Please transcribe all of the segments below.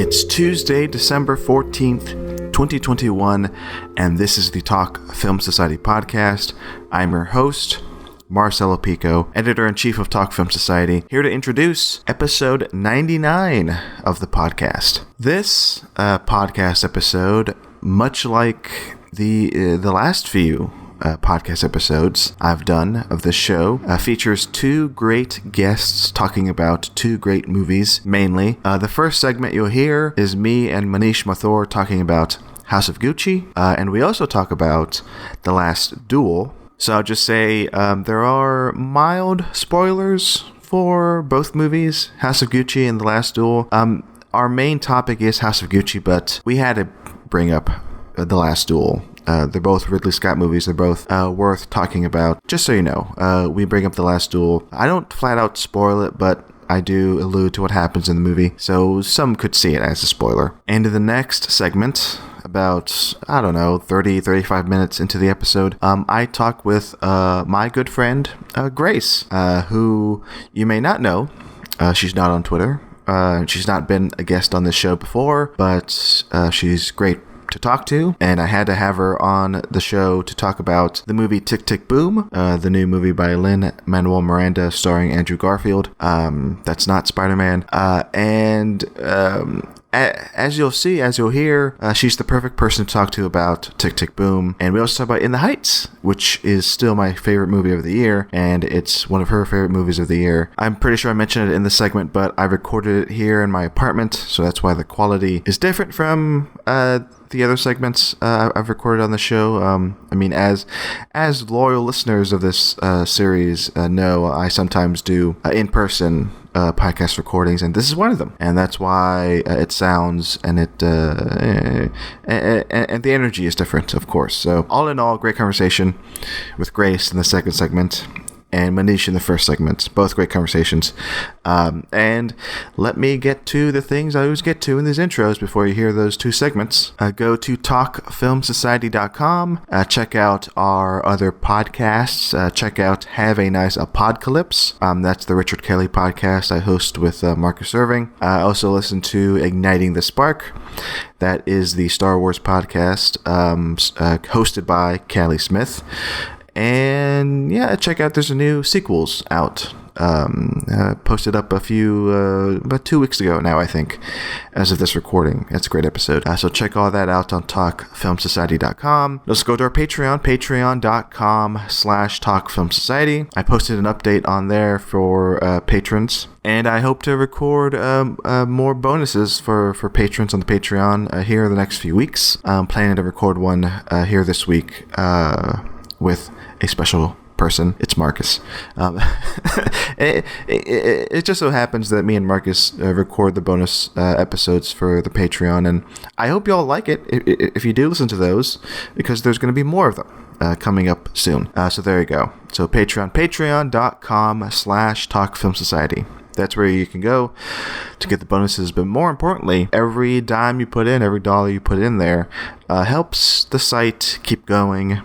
It's Tuesday, December 14th, 2021, and this is the Talk Film Society podcast. I'm your host, Marcelo Pico, editor-in-chief of Talk Film Society, here to introduce episode 99 of the podcast. This podcast episode, much like the last few podcast episodes I've done of this show, features two great guests talking about two great movies, mainly. The first segment you'll hear is me and Manish talking about House of Gucci, and we also talk about The Last Duel. So I'll just say there are mild spoilers for both movies, House of Gucci and The Last Duel. Our main topic is House of Gucci, but we had to bring up The Last Duel. They're both Ridley Scott movies. They're both worth talking about. Just so you know, we bring up The Last Duel. I don't flat out spoil it, but I do allude to what happens in the movie, so some could see it as a spoiler. And in the next segment, about, 30-35 minutes into the episode, I talk with my good friend, Grace, who you may not know. She's not on Twitter. She's not been a guest on this show before, but she's great to talk to, and I had to have her on the show to talk about the movie Tick, Tick, Boom, the new movie by Lin-Manuel Miranda starring Andrew Garfield. That's not Spider-Man. As you'll hear, she's the perfect person to talk to about Tick, Tick, Boom. And we also talk about In the Heights, which is still my favorite movie of the year, and it's one of her favorite movies of the year. I'm pretty sure I mentioned it in the segment, but I recorded it here in my apartment, so that's why the quality is different from the other segments I've recorded on the show. As loyal listeners of this series know, I sometimes do in-person podcast recordings, and this is one of them, and that's why it sounds and the energy is different, of course. So all in all, great conversation with Grace in the second segment and Manish in the first segment. Both great conversations. And let me get to the things I always get to in these intros before you hear those two segments. Go to talkfilmsociety.com. Check out our other podcasts. Check out Have a Nice Apocalypse. That's the Richard Kelly podcast I host with Marcus Irving. I also listen to Igniting the Spark. That is the Star Wars podcast hosted by Callie Smith. And yeah, check out, there's a new sequels out. Posted up about 2 weeks ago now, I think, as of this recording. That's a great episode. So check all that out on talkfilmsociety.com. Let's go to our Patreon, patreon.com/talkfilmsociety. I posted an update on there for patrons, and I hope to record more bonuses for patrons on the Patreon here in the next few weeks. I'm planning to record one here this week with a special person. It's Marcus. It just so happens that me and Marcus record the bonus episodes for the Patreon, and I hope y'all like it if you do listen to those, because there's going to be more of them coming up soon. So there you go. So patreon.com/talkfilmsociety. That's where you can go to get the bonuses. But more importantly, every dime you put in, every dollar you put in there helps the site keep going.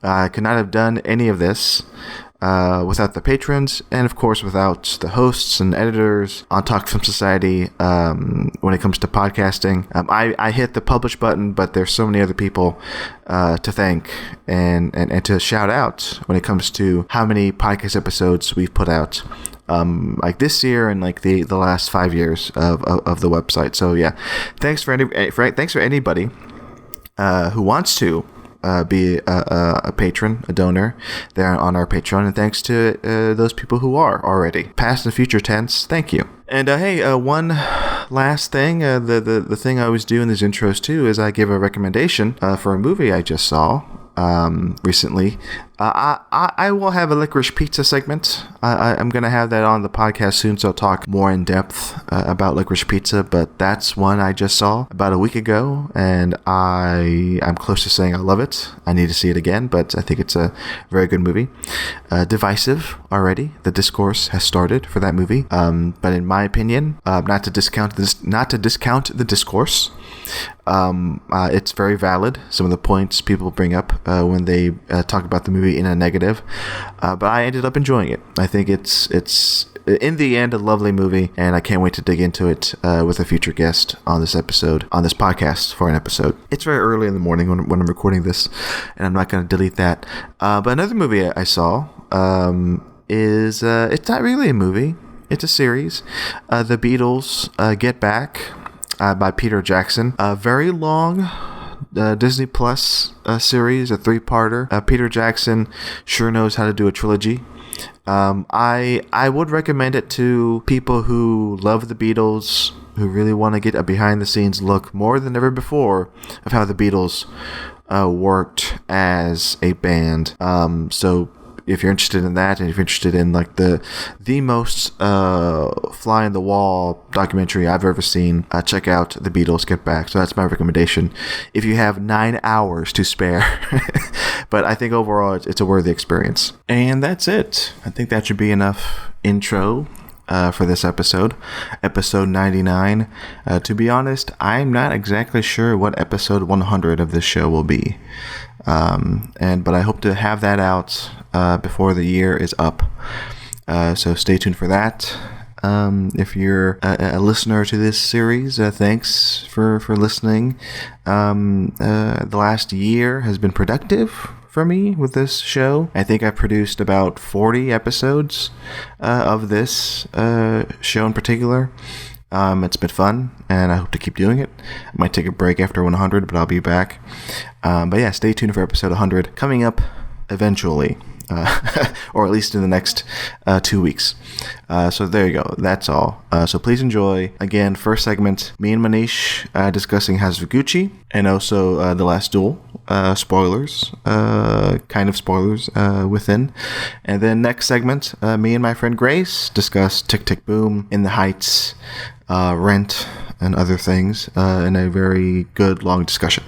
I could not have done any of this without the patrons, and of course without the hosts and editors on Talk Film Society. When it comes to podcasting, I hit the publish button, but there's so many other people to thank and to shout out when it comes to how many podcast episodes we've put out. Like this year and like the last 5 years of the website. So yeah, thanks for anybody who wants to be a patron, a donor there on our Patreon, and thanks to those people who are already. Past and future tense, thank you. And hey, one last thing, the thing I always do in these intros too is I give a recommendation for a movie I just saw recently. I will have a licorice pizza segment. I'm going to have that on the podcast soon, so I'll talk more in depth about licorice pizza, but that's one I just saw about a week ago, and I'm close to saying I love it. I need to see it again, but I think it's a very good movie. Divisive already. The discourse has started for that movie, but in my opinion, not to discount the discourse, it's very valid. Some of the points people bring up when they talk about the movie in a negative, but I ended up enjoying it. I think it's in the end, a lovely movie, and I can't wait to dig into it with a future guest on this podcast for an episode. It's very early in the morning when I'm recording this, and I'm not going to delete that. But another movie I saw is it's not really a movie. It's a series. The Beatles Get Back by Peter Jackson. A very long Disney Plus series, a 3-parter. Peter Jackson sure knows how to do a trilogy. I would recommend it to people who love the Beatles, who really want to get a behind-the-scenes look more than ever before of how the Beatles worked as a band. So if you're interested in that, and if you're interested in like the most fly in the wall documentary I've ever seen, check out The Beatles Get Back. So that's my recommendation if you have 9 hours to spare. But I think overall it's a worthy experience. And that's it. I think that should be enough intro for this episode 99. To be honest, I'm not exactly sure what episode 100 of this show will be. But I hope to have that out before the year is up. So stay tuned for that. If you're a listener to this series, thanks for listening. The last year has been productive for me with this show. I think I produced about 40 episodes of this show in particular. It's been fun, and I hope to keep doing it. I might take a break after 100, but I'll be back. But yeah, stay tuned for episode 100 coming up eventually, or at least in the next 2 weeks. So there you go. That's all. So please enjoy. Again, first segment, me and Manish discussing House of Gucci, and also The Last Duel. Spoilers, kind of spoilers within. And then next segment, me and my friend Grace discuss Tick Tick Boom, In the Heights, Rent, and other things in a very good long discussion.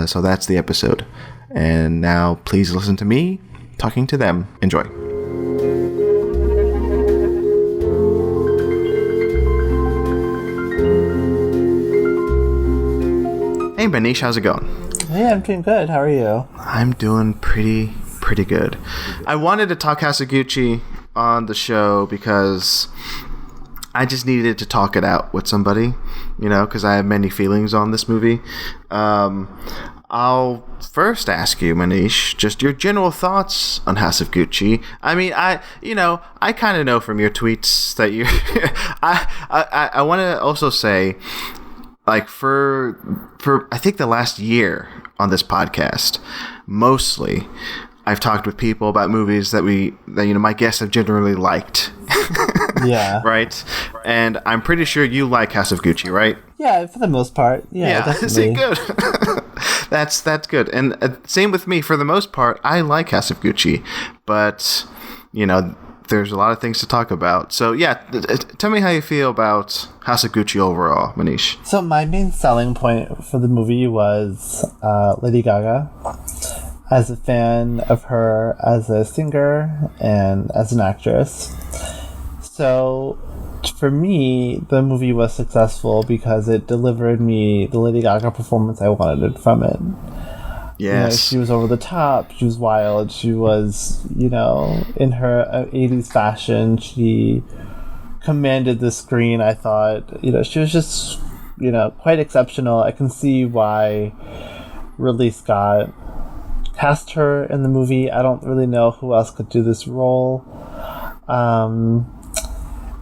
So that's the episode. And now please listen to me talking to them. Enjoy. Hey Manish, how's it going? Hey, I'm doing good. How are you? I'm doing pretty good. I wanted to talk House of Gucci on the show because I just needed to talk it out with somebody, because I have many feelings on this movie. I'll first ask you, Manish, just your general thoughts on House of Gucci. I mean, I kind of know from your tweets that you. I want to also say, like for I think the last year on this podcast, mostly I've talked with people about movies that my guests have generally liked. Yeah. Right? And I'm pretty sure you like House of Gucci, right? Yeah, for the most part. Yeah, definitely. See, good. That's good. And same with me. For the most part, I like House of Gucci. But, there's a lot of things to talk about. So, yeah, tell me how you feel about House of Gucci overall, Manish. So my main selling point for the movie was Lady Gaga. As a fan of her as a singer and as an actress. So, for me, the movie was successful because it delivered me the Lady Gaga performance I wanted from it. Yes. She was over the top, she was wild, she was, in her 80s fashion, she commanded the screen, I thought. She was just, quite exceptional. I can see why Ridley Scott cast her in the movie. I don't really know who else could do this role.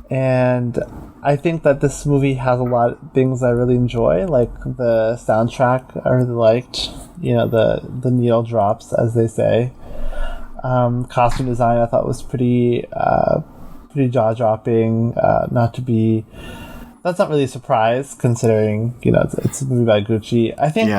And I think that this movie has a lot of things I really enjoy, like the soundtrack I really liked, the needle drops, as they say. Costume design I thought was pretty jaw-dropping, that's not really a surprise considering, it's a movie by Gucci. I think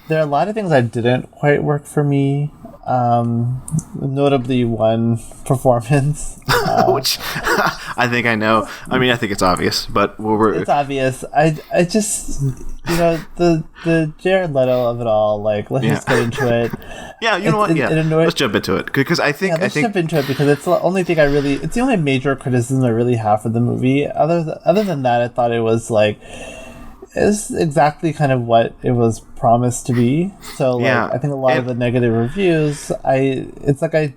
there are a lot of things that didn't quite work for me. Notably one performance. Which I think I know. I mean, I think it's obvious, but it's obvious. I just, the Jared Leto of it all, let's just get into it. Yeah, you know what? Let's jump into it. Because I think... let's jump into it because it's the only thing it's the only major criticism I really have for the movie. Other than that, I thought it was is exactly kind of what it was promised to be. So I think a lot of the negative reviews, I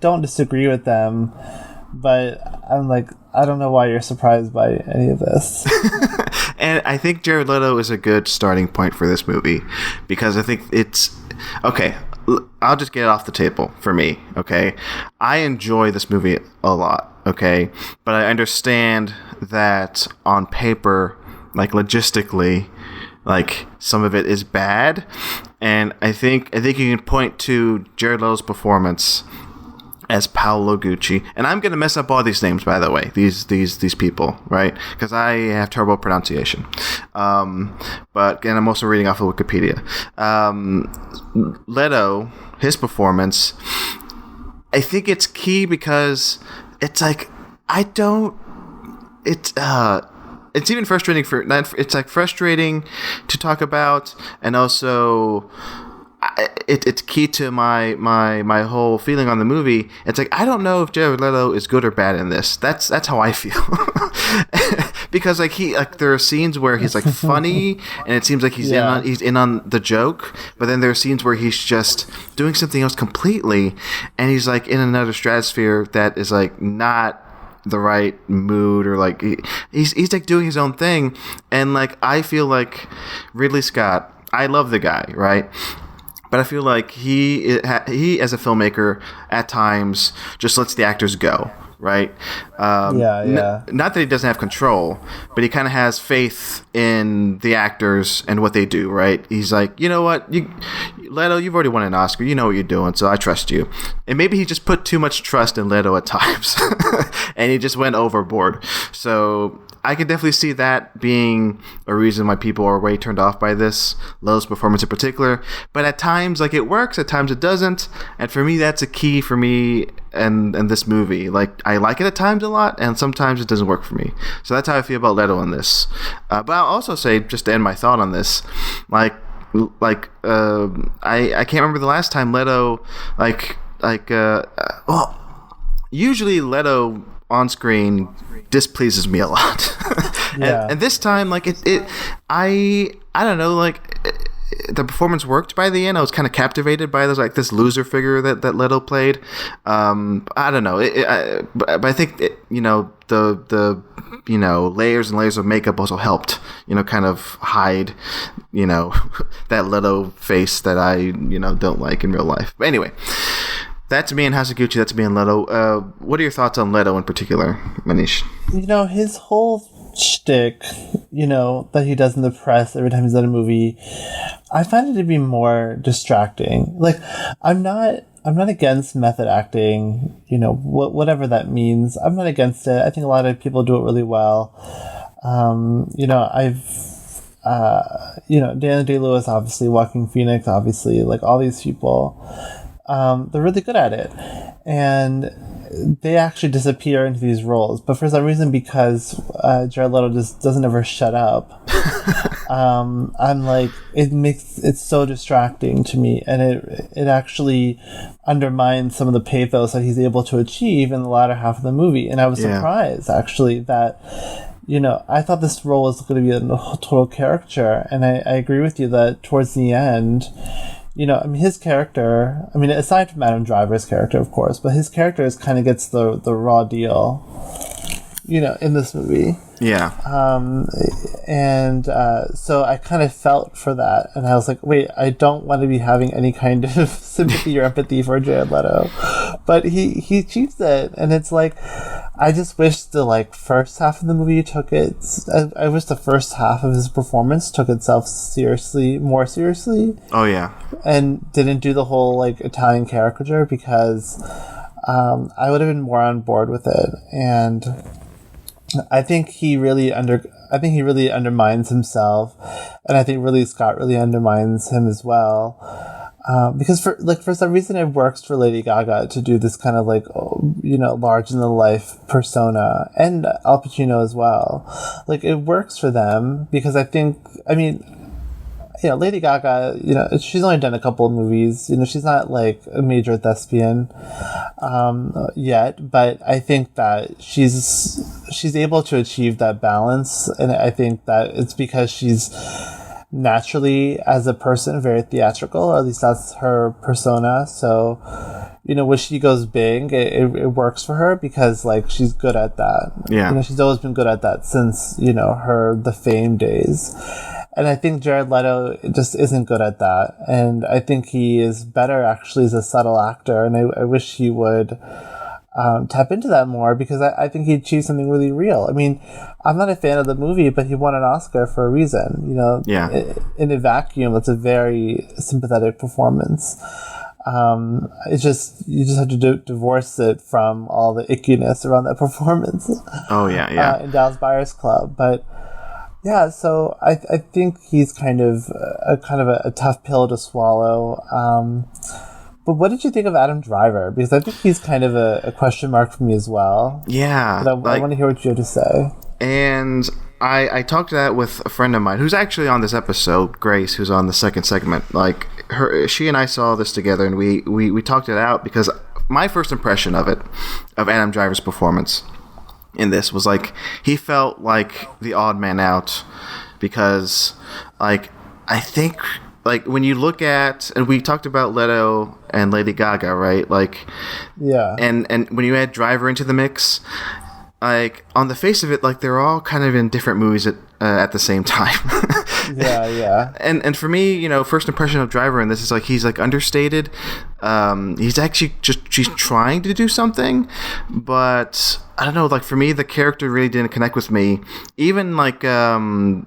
don't disagree with them, but I'm like, I don't know why you're surprised by any of this. And I think Jared Leto is a good starting point for this movie because I think it's okay. I'll just get it off the table for me. Okay, I enjoy this movie a lot. Okay, but I understand that on paper, like logistically, like some of it is bad, and I think you can point to Jared Leto's performance as Paolo Gucci, and I'm gonna mess up all these names, by the way. These people, right? Because I have terrible pronunciation. But and I'm also reading off of Wikipedia. Leto, his performance, I think it's key because it's like it's even frustrating it's like frustrating to talk about, and also it's key to my whole feeling on the movie. It's like I don't know if Jared Leto is good or bad in this. That's how I feel. Because there are scenes where he's like funny and it seems like he's in on the joke, but then there are scenes where he's just doing something else completely, and he's like in another stratosphere that is like not the right mood, or like he's like doing his own thing. And like I feel like Ridley Scott, I love the guy, right? But I feel like he as a filmmaker at times just lets the actors go, right? Not that he doesn't have control, but he kind of has faith in the actors and what they do, right? He's like, you know what, Leto, you've already won an Oscar. You know what you're doing, so I trust you. And maybe he just put too much trust in Leto at times, and he just went overboard. So I could definitely see that being a reason why people are way turned off by this, Leto's performance in particular. But at times, like, it works, at times it doesn't. And for me, that's a key for me and this movie. Like, I like it at times a lot, and sometimes it doesn't work for me. So that's how I feel about Leto in this. But I'll also say, just to end my thought on this, I can't remember the last time Leto, usually Leto on screen displeases me a lot. And this time, like, I don't know, like, the performance worked by the end. I was kind of captivated by this loser figure that Leto played. I don't know, but I think the layers and layers of makeup also helped, kind of hide, that Leto face that I don't like in real life. But anyway, that's me and Hasaguchi. That's me and Leto. What are your thoughts on Leto in particular, Manish? His whole shtick, that he does in the press every time he's in a movie, I find it to be more distracting. Like, I'm not against method acting, whatever that means. I'm not against it. I think a lot of people do it really well. Daniel Day-Lewis, obviously, Joaquin Phoenix, obviously, like all these people, they're really good at it. And they actually disappear into these roles. But for some reason, because Jared Leto just doesn't ever shut up, I'm like, it's so distracting to me. And it actually undermines some of the pathos that he's able to achieve in the latter half of the movie. And I was surprised, actually, that I thought this role was going to be a total caricature. And I agree with you that towards the end, his character, aside from Adam Driver's character, of course, but his character kind of gets the raw deal, in this movie. Yeah. So I kind of felt for that, and I was like, wait, I don't want to be having any kind of sympathy or empathy for Jared Leto. But he achieves it, and it's like, I just wish the first half of the movie took it. I wish the first half of his performance took itself more seriously. Oh yeah, and didn't do the whole Italian caricature, because I would have been more on board with it. And I think he really undermines himself, and I think Ridley Scott really undermines him as well. Because for some reason it works for Lady Gaga to do this kind of large in the life persona, and Al Pacino as well. It works for them because Lady Gaga, she's only done a couple of movies. She's not a major thespian yet, but I think that she's able to achieve that balance, and I think that it's because she's naturally, as a person, very theatrical, or at least that's her persona. So, when she goes big, it works for her because, like, she's good at that. Yeah. She's always been good at that since, the Fame days. And I think Jared Leto just isn't good at that. And I think he is better, actually, as a subtle actor. And I wish he would tap into that more, because I think he achieved something really real. I mean, I'm not a fan of the movie, but he won an Oscar for a reason. Yeah. In a vacuum, it's a very sympathetic performance. It's just, you just have to divorce it from all the ickiness around that performance. Oh yeah. In Dallas Buyers Club, but yeah. So I think he's kind of a tough pill to swallow. But what did you think of Adam Driver? Because I think he's kind of a question mark for me as well. Yeah. But I want to hear what you have to say. And I talked to that with a friend of mine who's actually on this episode, Grace, who's on the second segment. Like, she and I saw this together, and we talked it out, because my first impression of Adam Driver's performance in this was, like, he felt like the odd man out, because, like, I think, like, when you look at, and we talked about Leto and Lady Gaga, right? Like, yeah. And when you add Driver into the mix, like, on the face of it, like, they're all kind of in different movies at the same time. Yeah. And for me, first impression of Driver in this is, like, he's, like, understated. He's actually she's trying to do something, but I don't know. Like, for me, the character really didn't connect with me. Even, like, when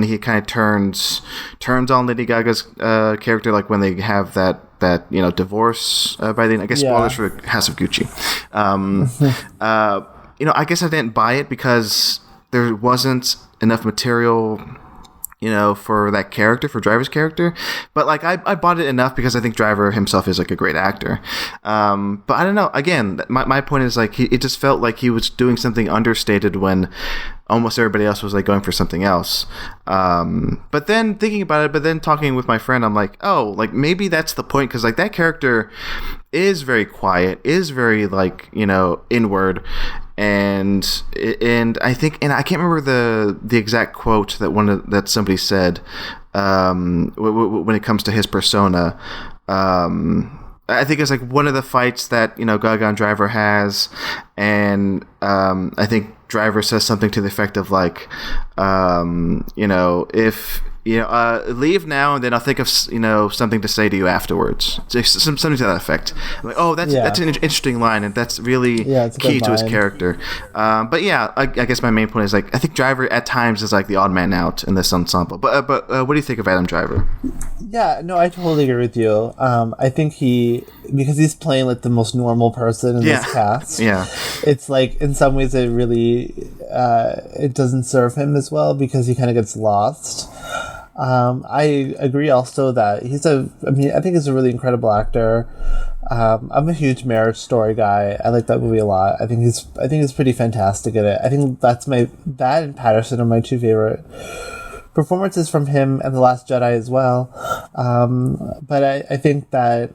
he kind of turns on Lady Gaga's character, like when they have that divorce by the end. I guess spoilers for House of Gucci. I guess I didn't buy it because there wasn't enough material, for that character, for Driver's character. But, like, I bought it enough because I think Driver himself is, like, a great actor. But I don't know. Again, my point is, like, it just felt like he was doing something understated when almost everybody else was, like, going for something else. But then thinking about it, then talking with my friend, I'm like, oh, like, maybe that's the point, because, like, that character is very quiet, is very, like, inward. And I think, and I can't remember the exact quote that somebody said when it comes to his persona. I think it's, like, one of the fights that Gaga and Driver has, and I think Driver says something to the effect of, like, if leave now, and then I'll think of something to say to you afterwards. Something to that effect. I'm like, oh, that's an interesting line, and that's really key to his character. But yeah, I guess my main point is, like, I think Driver at times is, like, the odd man out in this ensemble. But what do you think of Adam Driver? Yeah, no, I totally agree with you. I think because he's playing, like, the most normal person in this cast. Yeah, it's, like, in some ways it really it doesn't serve him as well, because he kind of gets lost. I agree also that I think he's a really incredible actor. I'm a huge Marriage Story guy. I like that movie a lot. I think he's pretty fantastic at it. I think that and Patterson are my two favorite performances from him, and The Last Jedi as well. But I think that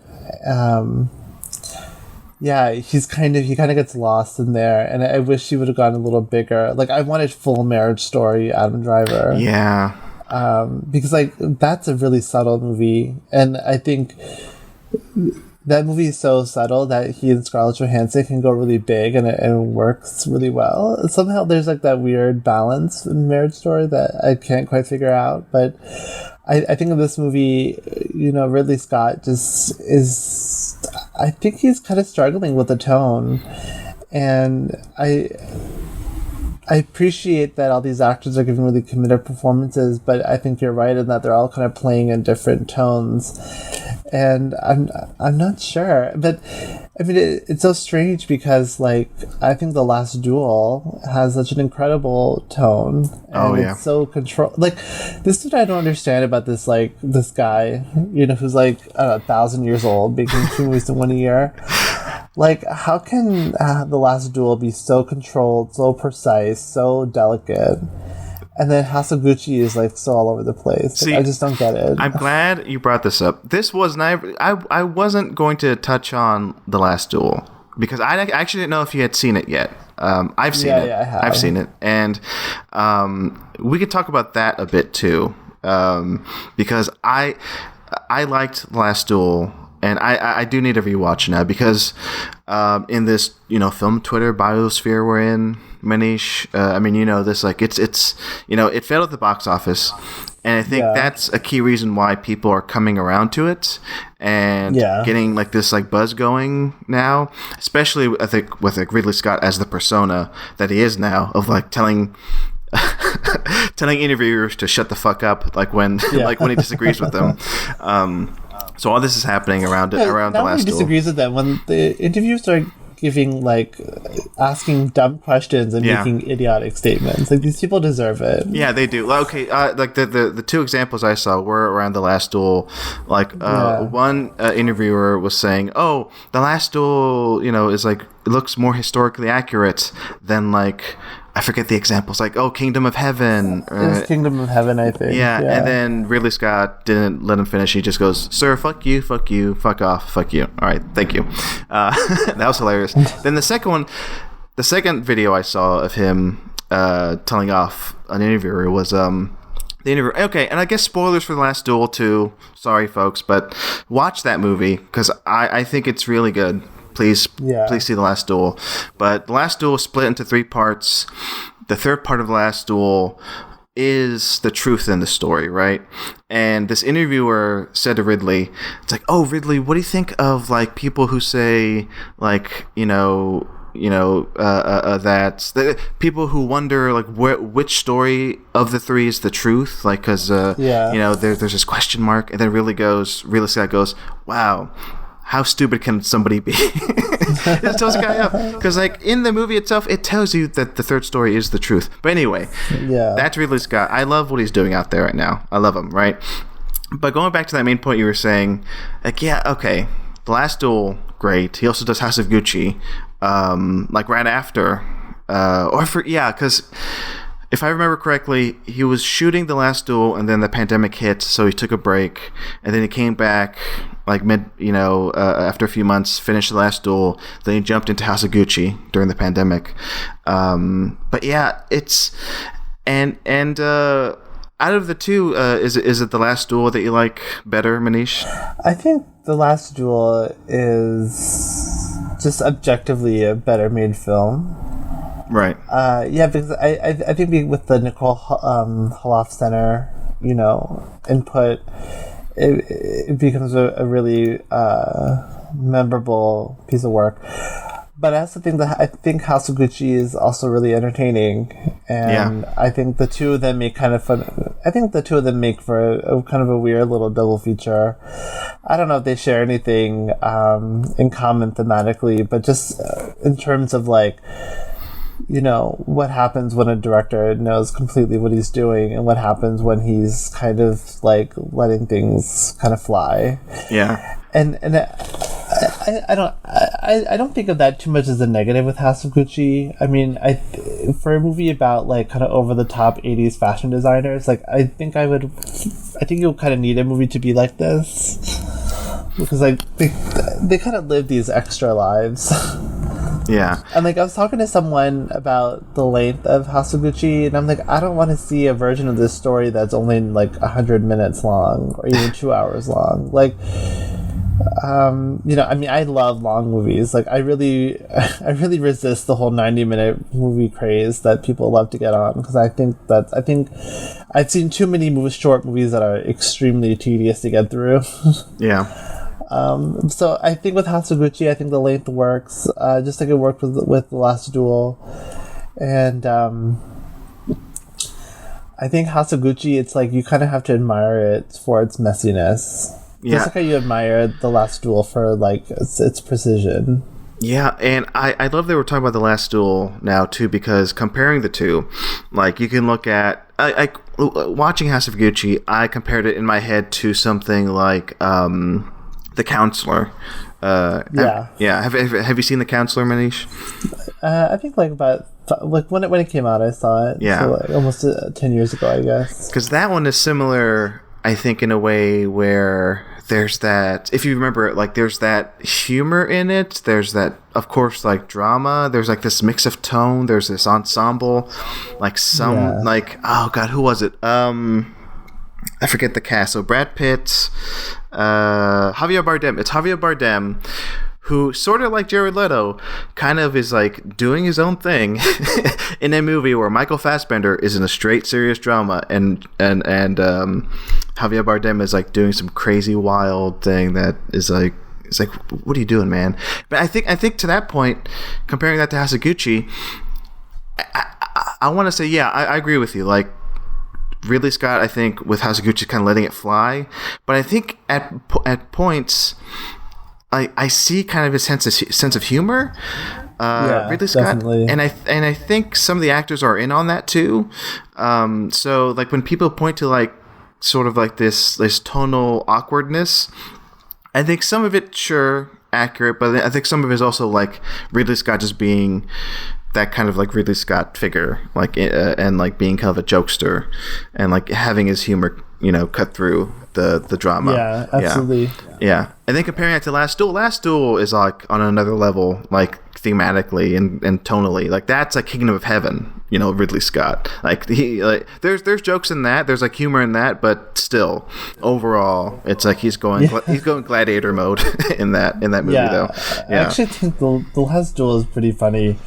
he kind of gets lost in there, and I wish he would have gone a little bigger. Like, I wanted full Marriage Story Adam Driver. Yeah. Because, like, that's a really subtle movie, and I think that movie is so subtle that he and Scarlett Johansson can go really big, and it works really well. And somehow there's, like, that weird balance in Marriage Story that I can't quite figure out. But I think in this movie, Ridley Scott just is. I think he's kind of struggling with the tone, and I appreciate that all these actors are giving really committed performances, but I think you're right in that they're all kind of playing in different tones, and I'm not sure. But I mean, it's so strange because, like, I think The Last Duel has such an incredible tone, and it's so controlled. Like, this is what I don't understand about this guy, who's, like, 1,000 years old, making 2 movies in 1 year. Like, how can The Last Duel be so controlled, so precise, so delicate, and then House of Gucci is, like, so all over the place? See, I just don't get it. I'm glad you brought this up. This was I wasn't going to touch on The Last Duel because I actually didn't know if you had seen it yet. I've seen it. Yeah, I have. I've seen it, and we could talk about that a bit too. because I liked Last Duel. And I do need to rewatch now because in this, film Twitter biosphere we're in, Manish, this, like, it's it failed at the box office. And I think that's a key reason why people are coming around to it and getting, like, this, like, buzz going now, especially, I think, with, like, Ridley Scott as the persona that he is now, of, like, telling interviewers to shut the fuck up, like, when he disagrees with them. So all this is happening around the Last Duel. He disagrees with them when the interviews are giving, like, asking dumb questions and making idiotic statements. Like, these people deserve it. Yeah, they do. Okay, like the two examples I saw were around the Last Duel. Like, one interviewer was saying, "Oh, the Last Duel, is like it looks more historically accurate than, like." I forget the examples, like, Kingdom of Heaven. It's Kingdom of Heaven, I think. Yeah, and then Ridley Scott didn't let him finish. He just goes, "Sir, fuck you, fuck off, fuck you." All right, thank you. That was hilarious. Then the second video I saw of him telling off an interviewer was the interviewer. Okay, and I guess spoilers for The Last Duel too. Sorry, folks, but watch that movie because I think it's really good. Please see The Last Duel. But The Last Duel is split into 3 parts. The third part of The Last Duel is the truth in the story, right? And this interviewer said to Ridley, it's like, "Oh, Ridley, what do you think of, like, people who say, like, that people who wonder, like, which story of the 3 is the truth, like, because there's this question mark." And then Ridley Scott goes, "Wow, how stupid can somebody be?" It tells the guy up because, like, in the movie itself, it tells you that the third story is the truth. But anyway, that's Ridley Scott. I love what he's doing out there right now. I love him, right? But going back to that main point you were saying, like, The Last Duel, great. He also does House of Gucci, like, right after, because if I remember correctly, he was shooting The Last Duel, and then the pandemic hit, so he took a break, and then he came back, like, after a few months, finished The Last Duel, then he jumped into House of Gucci during the pandemic. But yeah, it's and out of the two, is it The Last Duel that you like better, Manish? I think The Last Duel is just objectively a better made film. Right. Because I think with the Nicole Holof Center, input, it becomes a really memorable piece of work. But I also think I think House of Gucci is also really entertaining, and I think the two of them make kind of fun. I think the two of them make for a kind of a weird little double feature. I don't know if they share anything in common thematically, but just in terms of, like, what happens when a director knows completely what he's doing and what happens when he's kind of, like, letting things kind of fly. Yeah. And I don't think of that too much as a negative with House of Gucci. I mean, for a movie about, like, kind of over the top 80s fashion designers, like, I think you'll kind of need a movie to be like this because, like, they kind of live these extra lives. Yeah. And, like, I was talking to someone about the length of House of Gucci, and I'm like, I don't want to see a version of this story that's only, like, 100 minutes long or even 2 hours long. Like, I love long movies. Like, I really resist the whole 90-minute movie craze that people love to get on, because I think I've seen too many short movies that are extremely tedious to get through. Yeah. So I think with House of Gucci, I think the length works, just like it worked with The Last Duel. And I think House of Gucci, it's like you kind of have to admire it for its messiness. Yeah. Just like how you admire The Last Duel for, like, its precision. Yeah, and I love that we're talking about The Last Duel now, too, because comparing the two, like, you can look at... watching House of Gucci, I compared it in my head to something like... The Counselor. Have you seen The Counselor, Manish? I think when it came out, I saw it. Yeah, so, like, almost 10 years ago, I guess. Because that one is similar, I think, in a way where there's that. If you remember, like, there's that humor in it. There's that, of course, like, drama. There's, like, this mix of tone. There's this ensemble, like, oh god, who was it? I forget the cast. So Brad Pitt, Javier Bardem. It's Javier Bardem, who sort of like Jared Leto, kind of is like doing his own thing in a movie where Michael Fassbender is in a straight serious drama, and Javier Bardem is like doing some crazy wild thing that is like, it's like, what are you doing, man? But I think to that point, comparing that to Hasaguchi, I want to say, yeah, I agree with you. Like, Ridley Scott, I think with Hasaguchi kind of letting it fly, but I think at points, I see kind of his sense of humor. Ridley Scott, definitely. and I think some of the actors are in on that too. So like when people point to like sort of like this tonal awkwardness, I think some of it, sure, accurate, but I think some of it is also like Ridley Scott just being that kind of like Ridley Scott figure, like and like being kind of a jokester, and like having his humor, cut through the drama. Yeah, absolutely. Yeah. And then comparing it to Last Duel is like on another level, like thematically and tonally. Like that's like Kingdom of Heaven, Ridley Scott. Like there's jokes in that, there's like humor in that, but still overall it's like he's going gladiator mode in that movie though. Yeah. I actually think the Last Duel is pretty funny.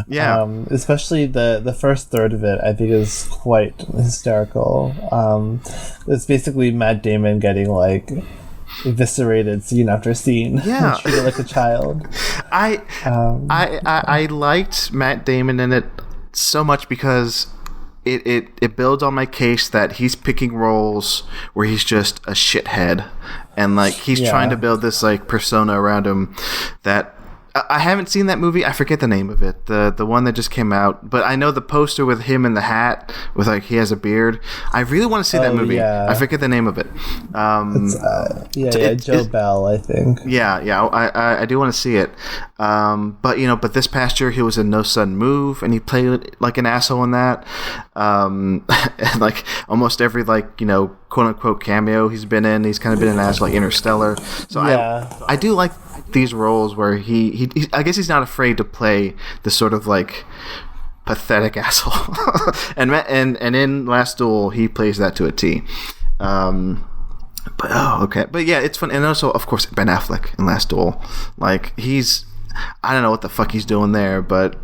Yeah. Especially the first third of it, I think is quite hysterical. It's basically Matt Damon getting like eviscerated scene after scene. Yeah. Treated like a child. I liked Matt Damon in it so much because it builds on my case that he's picking roles where he's just a shithead, and like he's trying to build this like persona around him that I haven't seen that movie. I forget the name of it. The one that just came out. But I know the poster with him in the hat with like he has a beard. I really want to see that movie. Yeah. I forget the name of it. Joe Bell, I think. Yeah. I do want to see it. But this past year he was in No Sudden Move, and he played like an asshole in that. And like almost every like quote unquote cameo he's been in, he's kind of been an asshole, like Interstellar. So I do like these roles where he I guess he's not afraid to play this sort of like pathetic asshole. and in Last Duel he plays that to a T. But yeah, it's fun. And also of course Ben Affleck in Last Duel, like I don't know what the fuck he's doing there, but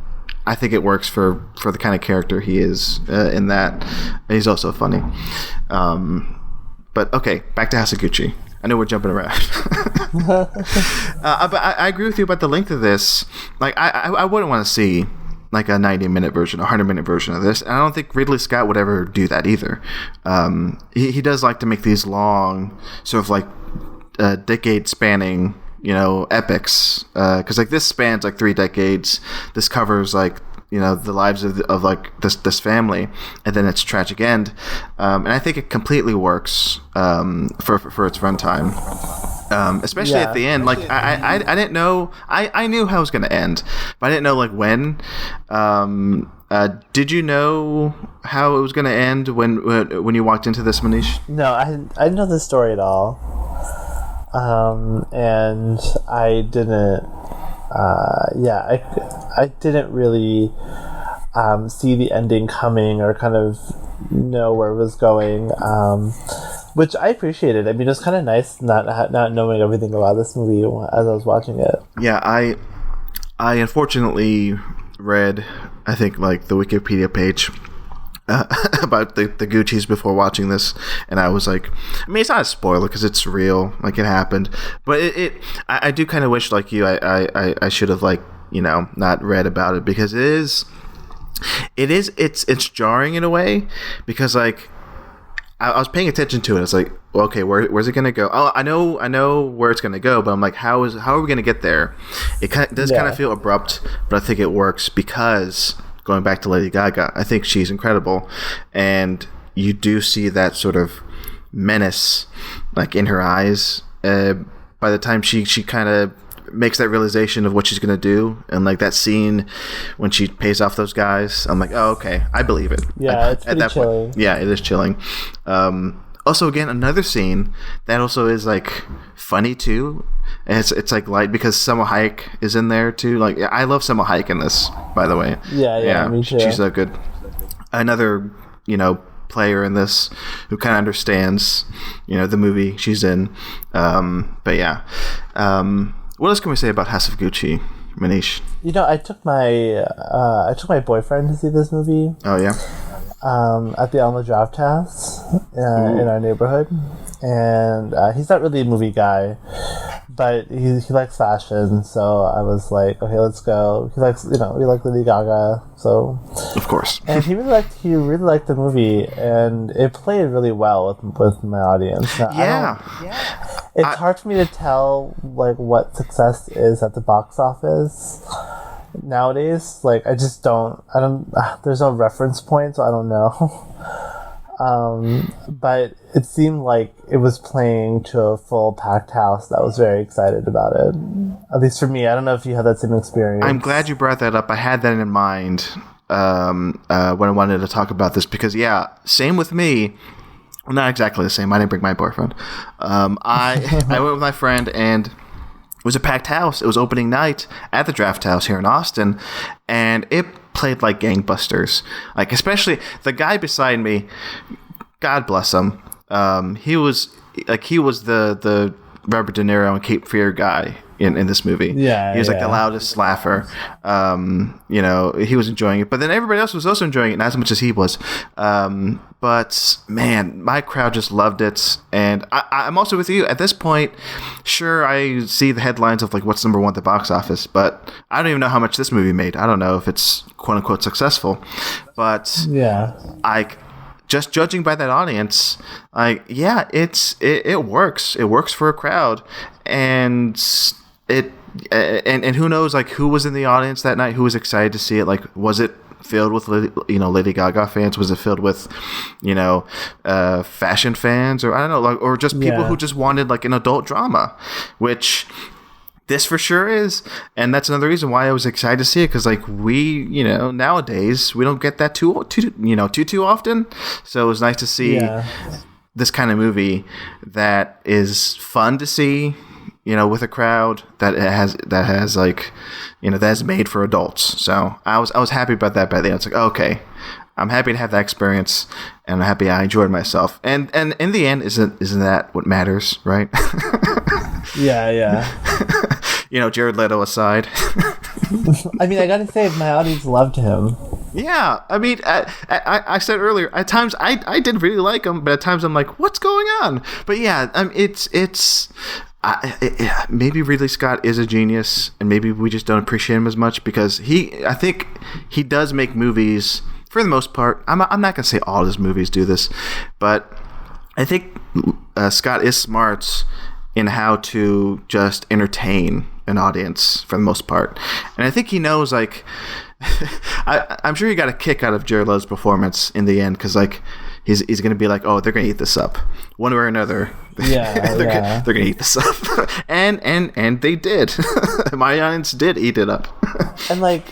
I think it works for the kind of character he is in that. He's also funny. But okay, back to Hasaguchi. I know we're jumping around. But I agree with you about the length of this. Like, I wouldn't want to see like a 90-minute version, a 100-minute version of this. And I don't think Ridley Scott would ever do that either. He does like to make these long, sort of like decade-spanning, epics. Because like this spans like 3 decades. This covers like the lives of like this family, and then its tragic end, and I think it completely works for its runtime, especially at the end. Like I didn't know, I knew how it was going to end, but I didn't know like when. Did you know how it was going to end when you walked into this, Manish? No, I didn't know the story at all, and I didn't. I didn't really see the ending coming or kind of know where it was going, which I appreciated. I mean, it was kind of nice not knowing everything about this movie as I was watching it. Yeah, I unfortunately read, I think, like the Wikipedia page about the Gucci's before watching this, and I was like, I mean, it's not a spoiler because it's real, like it happened, but I do kind of wish, like you, I should have like not read about it, because it's jarring in a way, because like I was paying attention to it. It's like, well, okay, where's it gonna go? Oh, I know where it's gonna go, but I'm like, how are we gonna get there? It does kind of feel abrupt, but I think it works because, going back to Lady Gaga, I think she's incredible, and you do see that sort of menace like in her eyes by the time she kind of makes that realization of what she's gonna do, and like that scene when she pays off those guys, I'm like, oh, okay, I believe it. Yeah, it's pretty chilling. Yeah, it is chilling. Also, again, another scene that also is like funny too. And it's like light because Selma Hayek is in there too. Like, I love Selma Hayek in this, by the way. Yeah, me too. She's so good. Another, player in this who kind of understands, the movie she's in. But yeah. What else can we say about House of Gucci, Manish? I took my boyfriend to see this movie. Oh yeah. At the Alma Draft House in our neighborhood, and he's not really a movie guy, but he likes fashion. So I was like, okay, let's go. He likes, we like Lady Gaga, so of course. And he really liked the movie, and it played really well with my audience. Now, it's hard for me to tell like what success is at the box office nowadays. Like I don't there's no reference point, so I don't know. But it seemed like it was playing to a full packed house that was very excited about it, at least for me. I don't know if you had that same experience. I'm glad you brought that up. I had that in mind when I wanted to talk about this, because same with me. Well, not exactly the same. I didn't bring my boyfriend. I went with my friend, and it was a packed house. It was opening night at the Draft House here in Austin, and it played like gangbusters. Like, especially the guy beside me, God bless him. He was the Robert De Niro and Cape Fear guy in this movie. Yeah, he was like the loudest laugher. He was enjoying it, but then everybody else was also enjoying it, not as much as he was. But man, my crowd just loved it, and I'm also with you at this point. Sure, I see the headlines of like what's number one at the box office, but I don't even know how much this movie made. I don't know if it's quote unquote successful, but just judging by that audience, it works. It works for a crowd, and and who knows, like, who was in the audience that night, who was excited to see it. Like, was it filled with Lady Gaga fans? Was it filled with fashion fans, or I don't know, like, or just people who just wanted like an adult drama, which this for sure is. And that's another reason why I was excited to see it, because like we nowadays we don't get that too often, so it was nice to see this kind of movie that is fun to see, with a crowd that has like, that's made for adults. So I was happy about that by the end. It's like, okay, I'm happy to have that experience, and I'm happy I enjoyed myself. And in the end, isn't that what matters, right? Yeah. Jared Leto aside. I mean, I gotta say, my audience loved him. Yeah, I mean, I said earlier, at times I did really like him, but at times I'm like, what's going on? But yeah, maybe Ridley Scott is a genius, and maybe we just don't appreciate him as much, because I think he does make movies for the most part. I'm not gonna say all his movies do this, but I think Scott is smart in how to just entertain an audience for the most part, and I think he knows, like, I'm sure he got a kick out of Jared Leto's performance in the end, because like he's going to be like, oh, they're going to eat this up one way or another. They're going to eat this up, and they did. My audience did eat it up. And like,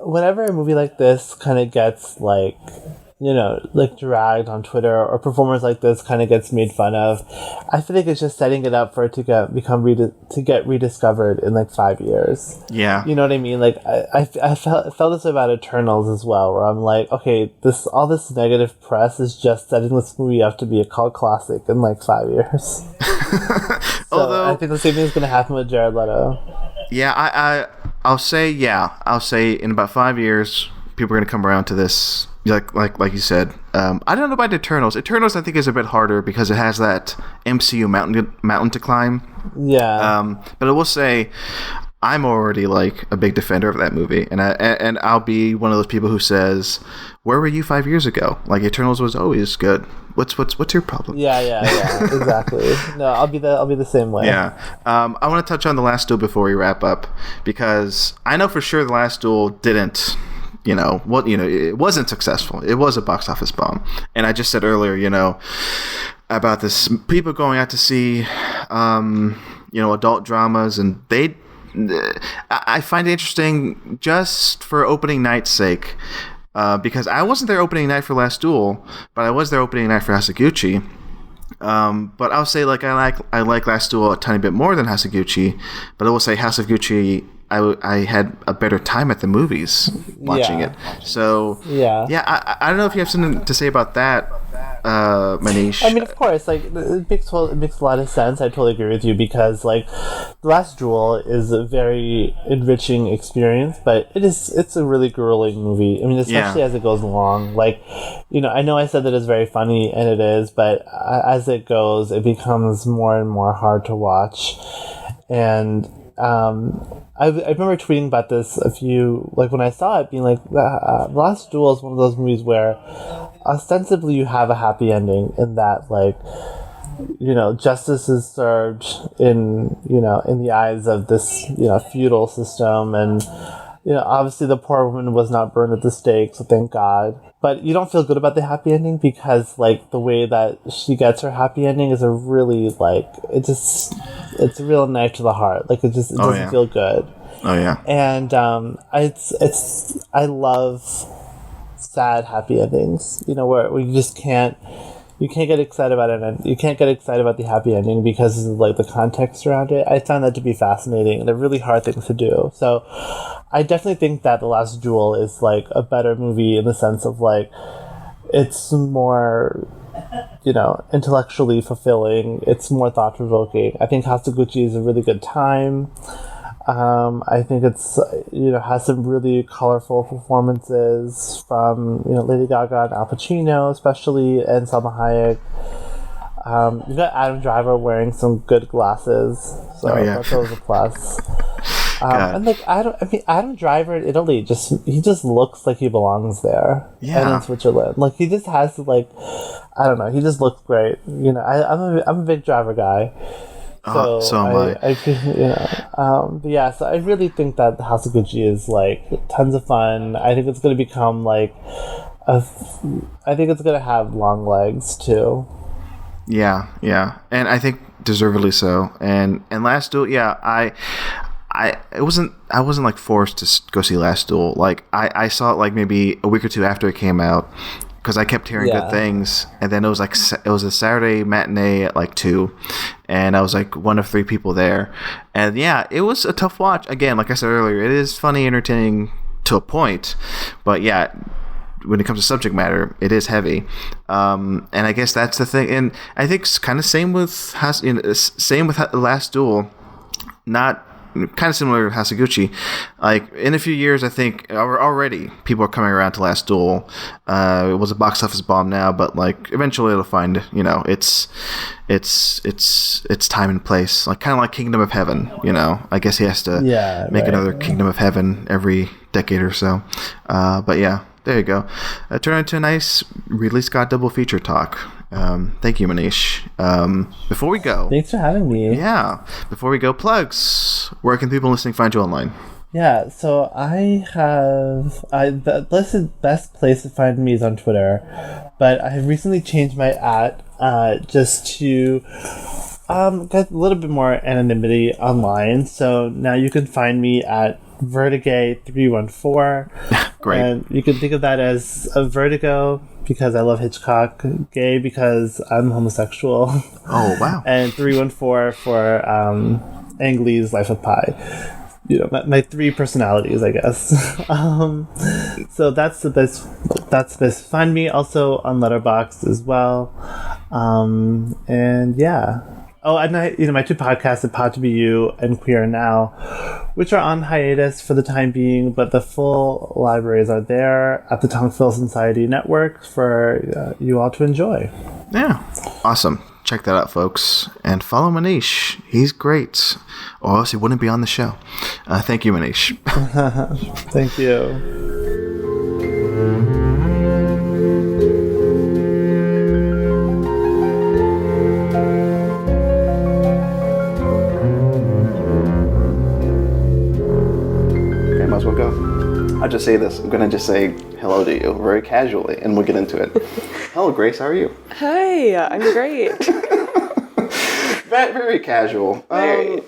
whenever a movie like this kind of gets like, like dragged on Twitter, or performers like this kind of gets made fun of, I feel like it's just setting it up for it to get rediscovered in like 5 years. Yeah, you know what I mean. Like I felt this about Eternals as well, where I'm like, okay, all this negative press is just setting this movie up to be a cult classic in like 5 years. Although I think the same thing is going to happen with Jared Leto. Yeah, I'll say in about 5 years, people are going to come around to this. Like you said, I don't know about Eternals. Eternals, I think, is a bit harder because it has that MCU mountain to climb. Yeah. But I will say, I'm already like a big defender of that movie, and I'll be one of those people who says, "Where were you 5 years ago? Like, Eternals was always good. What's your problem?" Yeah, exactly. No, I'll be the same way. Yeah. I want to touch on The Last Duel before we wrap up, because I know for sure The Last Duel didn't. It wasn't successful. It was a box office bomb. And I just said earlier, about this, people going out to see, adult dramas, and I find it interesting just for opening night's sake, because I wasn't there opening night for Last Duel, but I was there opening night for House of Gucci. But I'll say, like, I like Last Duel a tiny bit more than House of Gucci, but I will say House of Gucci, I had a better time at the movies watching it. So I don't know if you have something to say about that, Manish? I mean, of course, like it makes a lot of sense. I totally agree with you because like The Last Duel is a very enriching experience, but it's a really grueling movie. I mean, especially as it goes along. Like, I know I said that it's very funny, and it is, but as it goes, it becomes more and more hard to watch. And I remember tweeting about this when I saw it, being like, The Last Duel is one of those movies where ostensibly you have a happy ending in that, like, justice is served in the eyes of this, feudal system, and, obviously the poor woman was not burned at the stake, so thank God. But you don't feel good about the happy ending because, like, the way that she gets her happy ending is a really, like, it's a real knife to the heart. Like, it doesn't feel good. Oh, yeah. And I love sad happy endings, where you just can't get excited about it, and you can't get excited about the happy ending because of like the context around it. I find that to be fascinating, and they're really hard things to do. So I definitely think that The Last Duel is like a better movie in the sense of like it's more intellectually fulfilling. It's more thought provoking. I think Hasaguchi is a really good time. I think it's has some really colorful performances from Lady Gaga and Al Pacino especially, and Salma Hayek. You've got Adam Driver wearing some good glasses, so that's always a plus. And like Adam Driver in Italy he just looks like he belongs there. And in Switzerland, like he just has like, I don't know, he just looks great. I'm a big Driver guy. So am I. So I really think that House of Gucci is like tons of fun. I think it's going to become like I think it's going to have long legs too. Yeah, and I think deservedly so. And Last Duel, I wasn't like forced to go see Last Duel. Like I saw it like maybe a week or two after it came out, because I kept hearing good things, and then it was a Saturday matinee at like 2, and I was like one of 3 people there, and it was a tough watch. Again, like I said earlier, it is funny, entertaining to a point, but when it comes to subject matter, it is heavy, and I guess that's the thing. And I think it's kind of same with Last Duel, not. Kind of similar to Hasaguchi. Like in a few years, I think already people are coming around to Last Duel. It was a box office bomb now, but like eventually it'll find its time and place. Like kind of like Kingdom of Heaven. I guess he has to make another Kingdom of Heaven every decade or so. But there you go. Turn into a nice Ridley Scott double feature talk. Thank you, Manish. Before we go... Thanks for having me. Yeah. Before we go, plugs. Where can people listening find you online? Yeah, so the best place to find me is on Twitter, but I have recently changed my just to get a little bit more anonymity online. So now you can find me at Vertigay314. Great. And you can think of that as a Vertigo because I love Hitchcock, gay because I'm homosexual. Oh, wow. And 314 for Ang Lee's Life of Pi. My 3 personalities, I guess. So that's the best. That's the best. Find me also on Letterboxd as well. And yeah. Oh, and my 2 podcasts, Pod to Be You and Queer Now, which are on hiatus for the time being, but the full libraries are there at the Tongue Phil Society Network for you all to enjoy. Yeah. Awesome. Check that out, folks. And follow Manish. He's great. Or else he wouldn't be on the show. Thank you, Manish. Thank you. I'll just say this. I'm going to just say hello to you very casually, and we'll get into it. Hello, Grace. How are you? Hi, I'm great. Very, very casual. Very.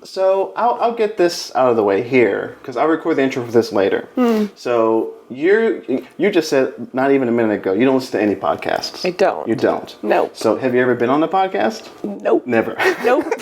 So I'll get this out of the way here, because I'll record the intro for this later. So you just said not even a minute ago, you don't listen to any podcasts. I don't. You don't? No. So have you ever been on a podcast? Nope. Never? Nope.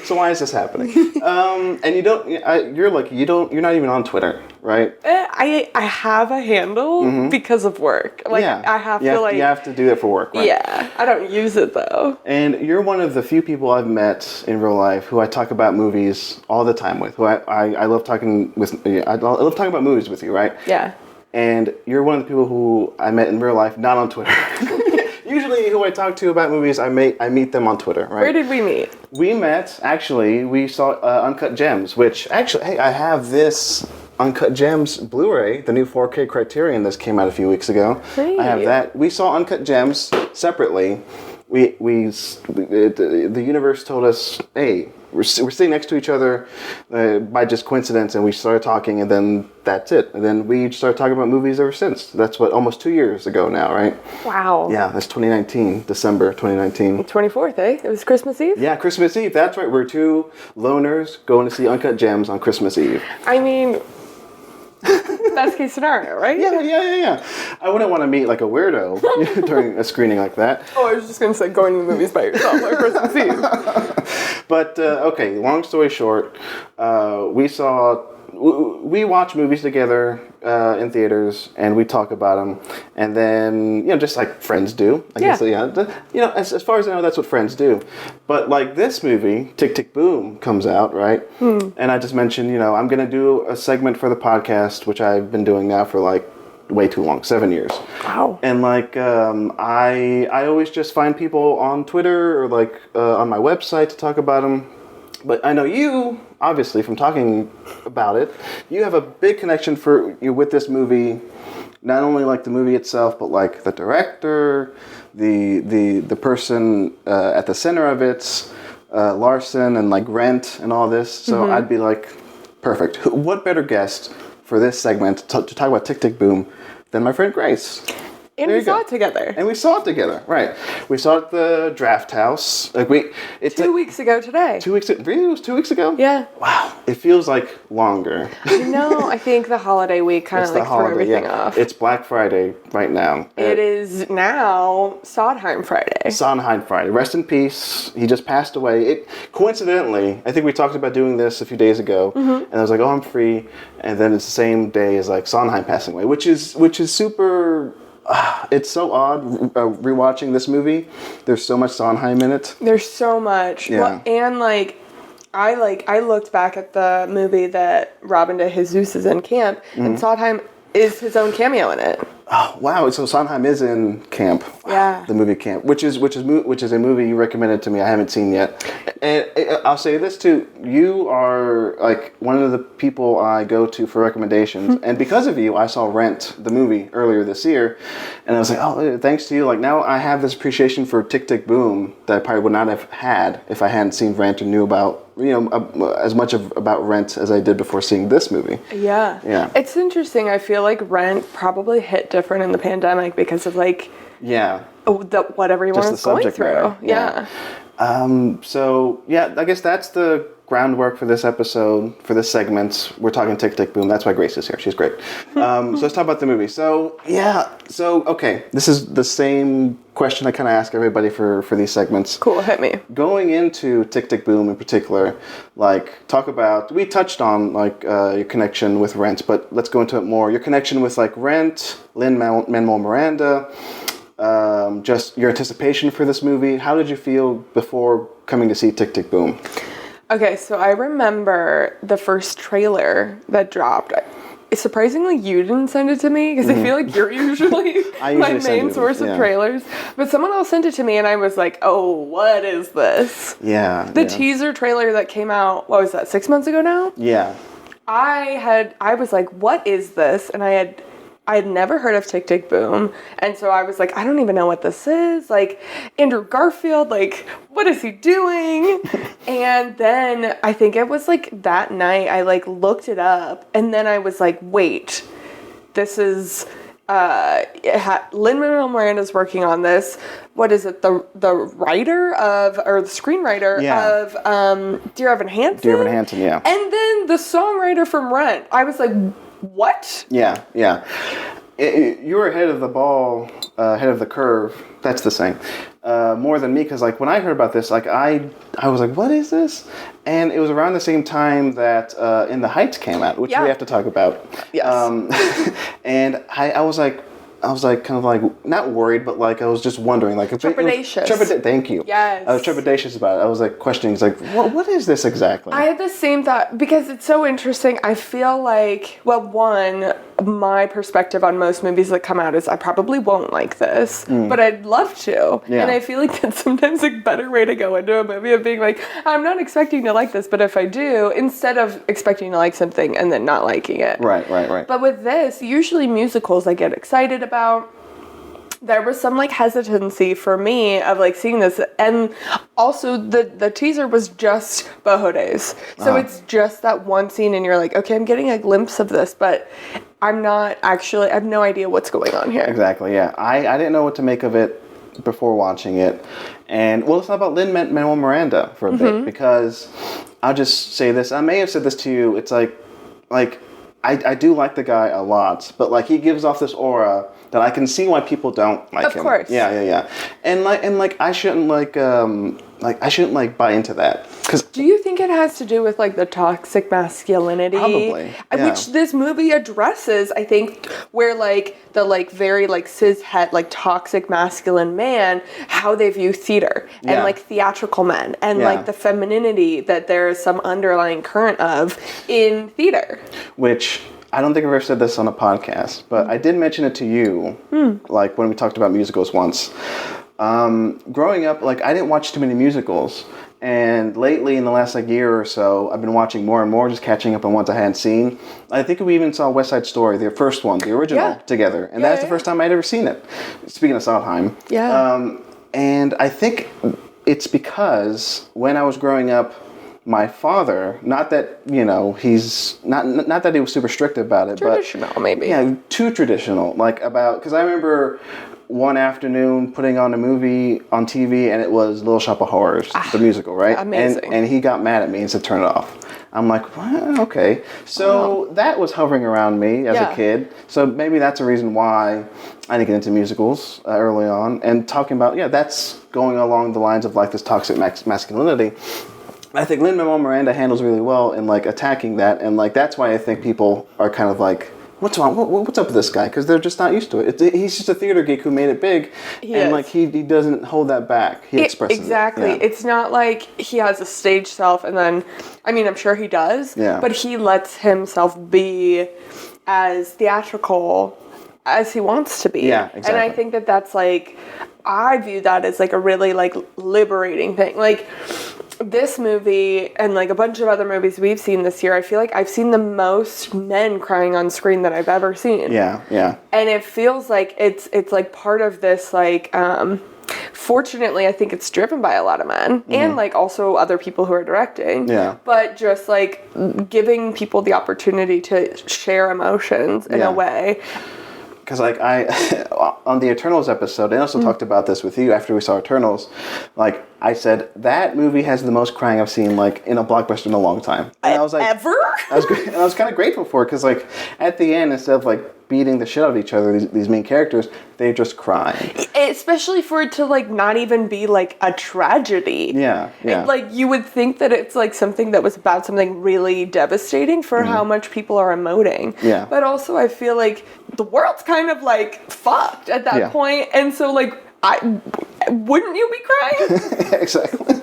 So why is this happening? And you don't. You're not even on Twitter, right? I have a handle because of work. Like I have to you have to do it for work, right? Yeah, I don't use it though. And you're one of the few people I've met in real life who I talk about movies all the time with. Who I love talking with. I love talking about movies with you, right? Yeah. And you're one of the people who I met in real life, not on Twitter. Usually who I talk to about movies, I meet them on Twitter, right? Where did we meet? We met, actually, we saw Uncut Gems, which, actually, hey, I have this Uncut Gems Blu-ray, the new 4K Criterion that came out a few weeks ago. Hey. I have that. We saw Uncut Gems separately. The universe told us, hey, we're sitting next to each other by just coincidence, and we started talking, and then that's it. And then we started talking about movies ever since. That's almost 2 years ago now, right? Wow. Yeah, that's 2019, December 2019. 24th, eh? It was Christmas Eve? Yeah, Christmas Eve. That's right. We're two loners going to see Uncut Gems on Christmas Eve. I mean, best case scenario, right? Yeah. I wouldn't want to meet like a weirdo during a screening like that. Oh, I was just going to say going to the movies by yourself on Christmas Eve. But, okay, long story short, we watch movies together in theaters, and we talk about them, and then, just like friends do. I guess, as far as I know, that's what friends do. But like this movie, Tick, Tick, Boom, comes out, right? And I just mentioned, I'm going to do a segment for the podcast, which I've been doing now for like way too long, 7 years. Wow. And like, I always just find people on Twitter or like on my website to talk about them. But I know you, obviously, from talking about it, you have a big connection with this movie. Not only like the movie itself, but like the director, the person at the center of it, Larson, and like Rent and all this. So I'd be like, perfect. What better guest for this segment to talk about Tick, Tick, Boom than my friend Grace? And we saw it together. And we saw it together, right. We saw it at the Draft House. Like 2 weeks ago today. 2 weeks ago? Really? It was 2 weeks ago? Yeah. Wow. It feels like longer. No, I think the holiday week kind of like threw everything off. It's Black Friday right now. It is now Sondheim Friday. Sondheim Friday. Rest in peace. He just passed away. Coincidentally, I think we talked about doing this a few days ago, and I was like, oh, I'm free. And then it's the same day as like Sondheim passing away, which is super... it's so odd rewatching this movie. There's so much Sondheim in it. There's so much. Yeah. Well, and I looked back at the movie that Robin de Jesus is in Camp, and Sondheim is his own cameo in it. Oh wow! So Sondheim is in Camp. Yeah. The movie Camp, which is a movie you recommended to me. I haven't seen yet. And I'll say this too: you are like one of the people I go to for recommendations. And because of you, I saw Rent, the movie, earlier this year, and I was like, oh, thanks to you. Like now, I have this appreciation for Tick, Tick, Boom that I probably would not have had if I hadn't seen Rent and knew about as much about Rent as I did before seeing this movie. Yeah. Yeah. It's interesting. I feel like Rent probably hit different in the pandemic because of like what everyone was going through. Yeah. So yeah, I guess that's the groundwork for this episode, for this segment. We're talking Tick, Tick, Boom. That's why Grace is here. She's great. So let's talk about the movie. So okay, this is the same question I kind of ask everybody for these segments. Cool, hit me. Going into Tick, Tick, Boom in particular, like we touched on like your connection with Rent, but let's go into it more. Your connection with like Rent, Lin-Manuel Miranda, just your anticipation for this movie. How did you feel before coming to see Tick, Tick, Boom? Okay, so I remember the first trailer that dropped. Surprisingly, you didn't send it to me because I feel like you're usually my main source of trailers. But someone else sent it to me, and I was like, "Oh, what is this?" Yeah. The teaser trailer that came out. What was that? 6 months ago now? Yeah. I was like, "What is this?" And I had never heard of Tick, Tick, Boom. And so I was like, I don't even know what this is. Like, Andrew Garfield, like, what is he doing? And then I think it was like that night I like looked it up. And then I was like, wait, this is, Lin-Manuel Miranda's working on this. What is it? The writer of, or the screenwriter of Dear Evan Hansen? Dear Evan Hansen, yeah. And then the songwriter from Rent. I was like, what? Yeah. You were ahead of the ball, ahead of the curve. That's the saying. more than me, because like when I heard about this, like I was like, what is this? And it was around the same time that In the Heights came out, which we have to talk about. Yes. And I was like kind of like not worried, but like I was just wondering, like trepidatious. Thank you. Yes. I was trepidatious about it. I was like questioning, like, what is this exactly? I had the same thought because it's so interesting. I feel like, well, one, my perspective on most movies that come out is I probably won't like this, but I'd love to. Yeah. And I feel like that's sometimes a better way to go into a movie of being like, I'm not expecting to like this, but if I do, instead of expecting to like something and then not liking it. Right. But with this, usually musicals I get excited about. There was some like hesitancy for me of like seeing this, and also the teaser was just Boho Days, so it's just that one scene, and you're like, okay, I'm getting a glimpse of this, but I'm not actually. I have no idea what's going on here. Exactly. Yeah, I didn't know what to make of it before watching it, and well, let's talk about Lin-Manuel Miranda for a bit, because I'll just say this. I may have said this to you. It's like. I do like the guy a lot, but like he gives off this aura that I can see why people don't like him. Of course. Yeah. And I shouldn't buy into that. Do you think it has to do with like the toxic masculinity? Probably. Yeah. Which this movie addresses, I think, where like the like very like cishet like toxic masculine man, how they view theater and like theatrical men and like the femininity that there is some underlying current of in theater. Which I don't think I've ever said this on a podcast, but I did mention it to you, like when we talked about musicals once. Growing up, like I didn't watch too many musicals, and lately in the last like year or so, I've been watching more and more, just catching up on ones I hadn't seen. I think we even saw West Side Story, the first one, the original, together, and that's the first time I'd ever seen it. Speaking of Sondheim, and I think it's because when I was growing up, my father, not that, you know, he's not that he was super strict about it, Traditional, maybe. Yeah, too traditional. Like because I remember one afternoon putting on a movie on TV, and it was Little Shop of Horrors, the musical, right? Amazing. And he got mad at me and said, turn it off. I'm like, well, okay. So that was hovering around me as a kid. So maybe that's a reason why I didn't get into musicals early on. And talking about, that's going along the lines of like this toxic masculinity. I think Lin-Manuel Miranda handles really well in like attacking that, and like that's why I think people are kind of like, what's wrong? What's up with this guy? Because they're just not used to it. He's just a theater geek who made it big, like he doesn't hold that back. He expresses exactly. it. Yeah. It's not like he has a stage self, and then, I mean, I'm sure he does. Yeah. But he lets himself be as theatrical as he wants to be. Yeah, exactly. And I think that that's like, I view that as like a really like liberating thing. Like, this movie and like a bunch of other movies we've seen this year, I feel like I've seen the most men crying on screen that I've ever seen. Yeah. And it feels like it's like part of this like fortunately I think it's driven by a lot of men and like also other people who are directing. Yeah. But just like giving people the opportunity to share emotions in a way. Because like on the Eternals episode, I also talked about this with you after we saw Eternals. Like I said, that movie has the most crying I've seen like in a blockbuster in a long time. And I was like, ever? I was kind of grateful for it, because like at the end, instead of like beating the shit out of each other, these main characters, they just crying. Especially for it to like not even be like a tragedy. Yeah. Like you would think that it's like something that was about something really devastating for how much people are emoting. Yeah. But also I feel like the world's kind of like fucked at that point, and so like wouldn't you be crying? Exactly.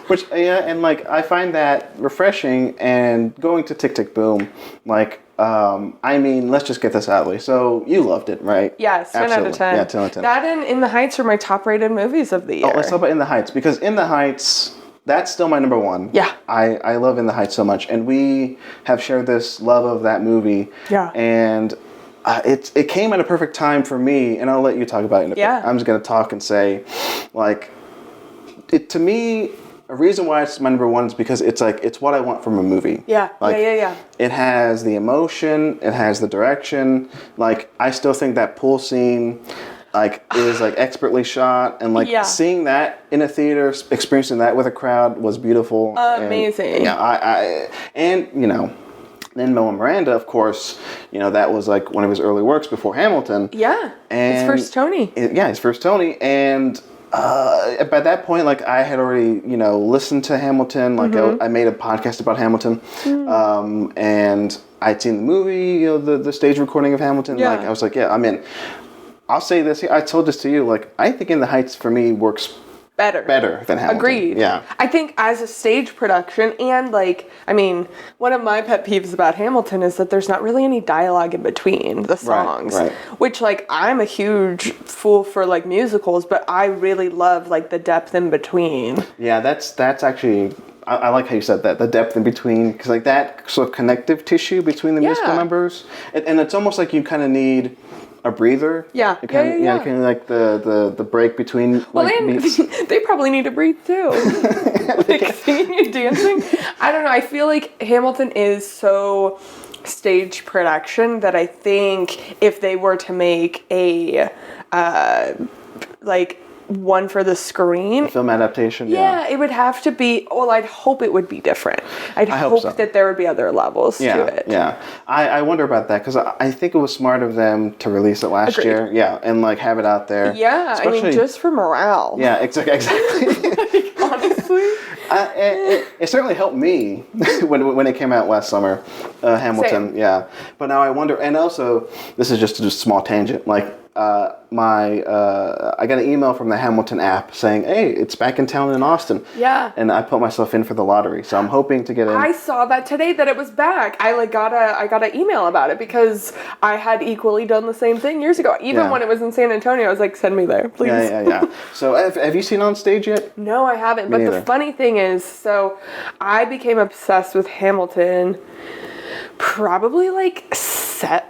Which and like I find that refreshing. And going to Tick Tick Boom, like I mean, let's just get this out of the way. So you loved it, right? Yes, 10 out of 10. Yeah, 10 out of 10. That and In the Heights are my top rated movies of the year. Oh, let's talk about In the Heights, because In the Heights, that's still my number one. Yeah. I love In the Heights so much, and we have shared this love of that movie. Yeah. And it came at a perfect time for me, and I'll let you talk about it in a bit. I'm just going to talk and say, like, to me, a reason why it's my number one is because it's like, it's what I want from a movie. Yeah, like, yeah. It has the emotion, it has the direction. Like, I still think that pool scene, like, is like expertly shot, and like seeing that in a theater, experiencing that with a crowd was beautiful. Amazing. And you know, Lin-Manuel Miranda, of course, you know, that was like one of his early works before Hamilton. Yeah. And his first Tony. His first Tony. And By that point, like I had already, listened to Hamilton. Like I made a podcast about Hamilton, and I'd seen the movie, the stage recording of Hamilton. Yeah. Like I was like, yeah, I'm in. I'll say this. I told this to you. Like I think In the Heights for me works better than Hamilton. Agreed. Yeah. I think as a stage production and one of my pet peeves about Hamilton is that there's not really any dialogue in between the songs. Right. Which I'm a huge fool for musicals, but I really love the depth in between. Yeah, that's actually I like how you said that, the depth in between, because that sort of connective tissue between the musical numbers, and it's almost like you kind of need a breather. Yeah. Kind of like the break between beats. They probably need to breathe too. Singing and dancing. I don't know. I feel like Hamilton is so stage production that I think if they were to make a one for the screen, film adaptation. Yeah, it would have to be. Well, I'd hope it would be different. I hope so. That there would be other levels to it. Yeah, I wonder about that because I think it was smart of them to release it last year. Yeah, and have it out there. Yeah, just for morale. Yeah, exactly. Honestly, it certainly helped me when it came out last summer, Hamilton. Same. Yeah, but now I wonder, and also this is just a small tangent. I got an email from the Hamilton app saying, "Hey, it's back in town in Austin." Yeah. And I put myself in for the lottery, so I'm hoping to get in. I saw that today that it was back. I got an email about it because I had equally done the same thing years ago. Even when it was in San Antonio, I was like, "Send me there, please." Yeah. So have you seen it on stage yet? No, I haven't. But the funny thing is, so I became obsessed with Hamilton. Probably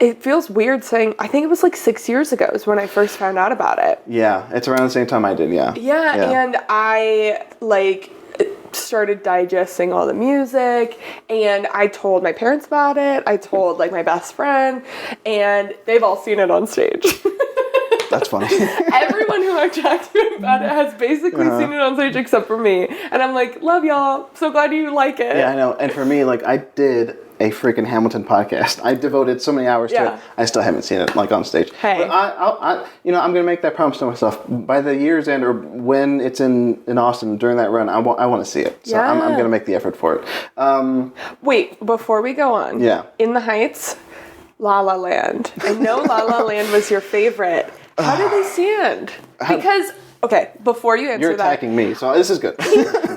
it feels weird saying, I think it was 6 years ago is when I first found out about it. Yeah, it's around the same time I did, yeah. Yeah. And I started digesting all the music, and I told my parents about it. I told my best friend, and they've all seen it on stage. That's funny. Everyone who I've talked to about it has basically seen it on stage except for me. And I'm like, love y'all. So glad you like it. Yeah, I know. And for me, I did a freaking Hamilton podcast. I devoted so many hours to it. I still haven't seen it on stage. Hey. But I'm going to make that promise to myself. By the year's end or when it's in Austin during that run, I want to see it. So I'm going to make the effort for it. Wait, before we go on. Yeah. In the Heights, La La Land. I know La La Land was your favorite. How did they stand? Because, okay, before you answer You're attacking me, so this is good.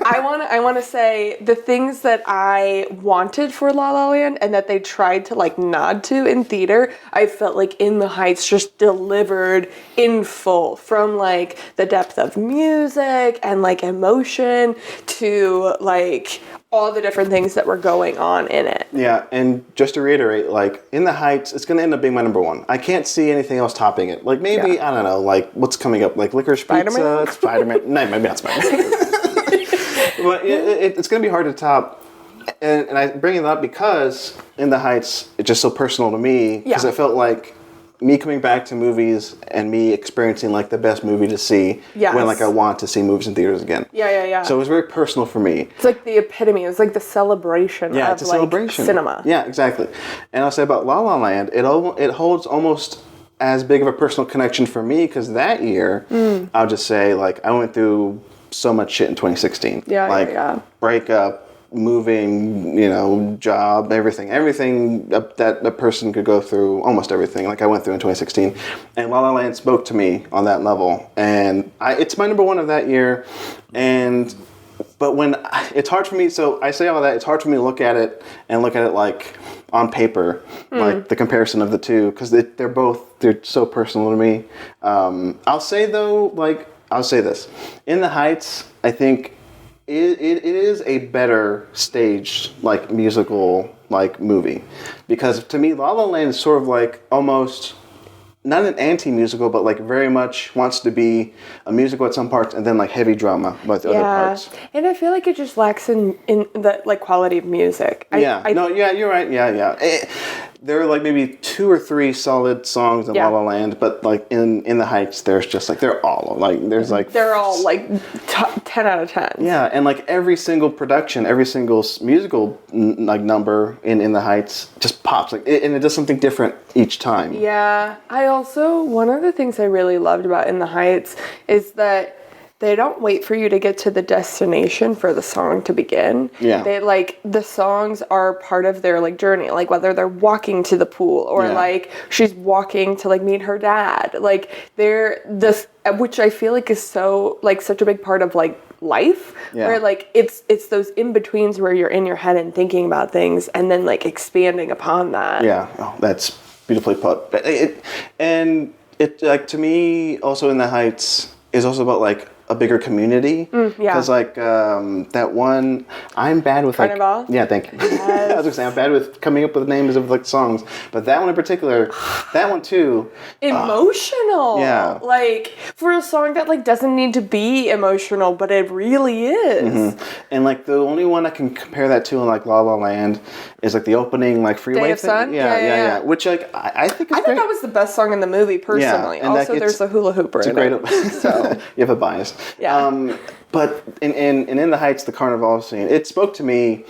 I want to say the things that I wanted for La La Land and that they tried to nod to in theater, I felt In the Heights just delivered in full, from the depth of music and emotion to all the different things that were going on in it. Yeah, and just to reiterate, In the Heights, it's going to end up being my number one. I can't see anything else topping it. Maybe, I don't know, what's coming up? Licorice Pizza? Spider-Man? No, maybe not Spider-Man. But it's going to be hard to top. And I bring it up because In the Heights, it's just so personal to me. Because it felt like me coming back to movies and me experiencing the best movie to see when I want to see movies in theaters again. Yeah. So it was very personal for me. It's the epitome. It was the celebration of it's a celebration. Cinema. Yeah, exactly. And I'll say about La La Land, it holds almost as big of a personal connection for me because that year, I'll just say I went through so much shit in 2016. Yeah. Breakup, moving, job, everything that a person could go through, almost everything I went through in 2016. And La La Land spoke to me on that level. And it's my number one of that year. But when it's hard for me, so I say all that, it's hard for me to look at it on paper, the comparison of the two, because they're so personal to me. I'll say though, I'll say this. In the Heights, I think it is a better staged musical movie, because to me La La Land is sort of almost not an anti-musical, but very much wants to be a musical at some parts and then heavy drama with other parts. And I feel it just lacks in the quality of music. You're right. Yeah. There are maybe 2 or 3 solid songs in La La Land, but in the Heights, there's just they're all they're all 10 out of 10. Yeah, and every single production, every single musical number in the Heights just pops and it does something different each time. Yeah, one of the things I really loved about In the Heights is that they don't wait for you to get to the destination for the song to begin. Yeah. They like the songs are part of their like journey, like whether they're walking to the pool or like she's walking to like meet her dad. Like they're this, which I feel like is so like such a big part of like life, where like it's those in-betweens where you're in your head and thinking about things and then like expanding upon that. Yeah. Oh, that's beautifully put. And it like to me also in the Heights is also about like a bigger community. Because like that one, I'm bad with like Carnival? Yeah, thank you. Yes. I was gonna say I'm bad with coming up with names of like songs, but that one in particular, that one too, emotional. Yeah. Like for a song that like doesn't need to be emotional, but it really is. And like the only one I can compare that to in like La La Land is like the opening like Freeway Day of thing. Sun? Yeah. Which like I think is I think that was the best song in the movie, personally. and Also, there's a hula hooper in it. So you have a bias. Yeah. But in the Heights, the Carnival scene, it spoke to me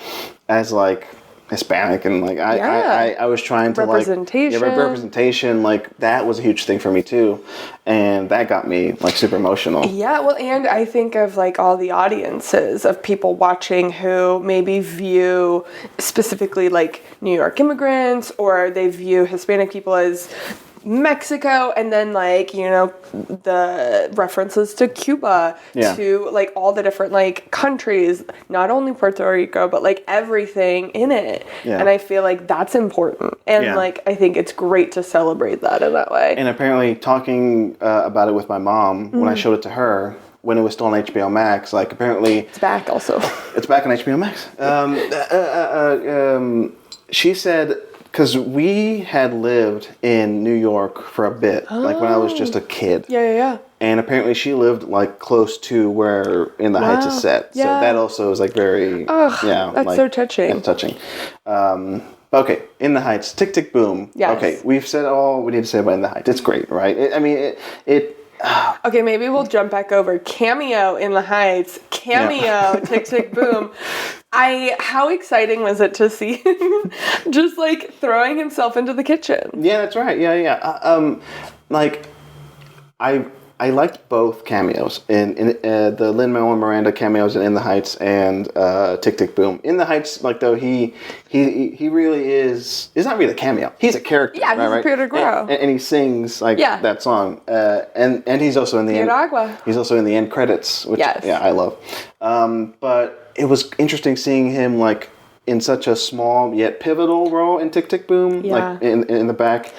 as like Hispanic, and like I was trying to representation. Representation, like that was a huge thing for me too, and that got me like super emotional. Yeah, well, and I think of like all the audiences of people watching who maybe view specifically like New York immigrants, or they view Hispanic people as Mexico, and then like, you know, the references to Cuba, to like all the different like countries, not only Puerto Rico, but like everything in it. And I feel like that's important, and like I think it's great to celebrate that in that way. And apparently talking about it with my mom when I showed it to her when it was still on HBO Max, like apparently it's back also. It's back on HBO Max. She said, because we had lived in New York for a bit, like when I was just a kid. Yeah. And apparently she lived like close to where In the Heights is set. So that also is like very, that's like, so touching. Yeah, touching. Okay, In the Heights, Tick Tick Boom. Yes. Okay, we've said all we need to say about In the Heights. It's great, right? Okay, maybe we'll jump back over. Cameo In the Heights. Cameo Tick Tick Boom. How exciting was it to see him just like throwing himself into the kitchen? Yeah, that's right. Yeah. Like, I liked both cameos in the Lin-Manuel Miranda cameos in the Heights and Tick Tick Boom. In the Heights, like though he really is. It's not really a cameo. He's a character. Yeah, he's a Peter Guerrero, and he sings like that song. And he's also in the end. He's also in the end credits, which I love. But it was interesting seeing him like in such a small yet pivotal role in Tick Tick Boom, like in the back.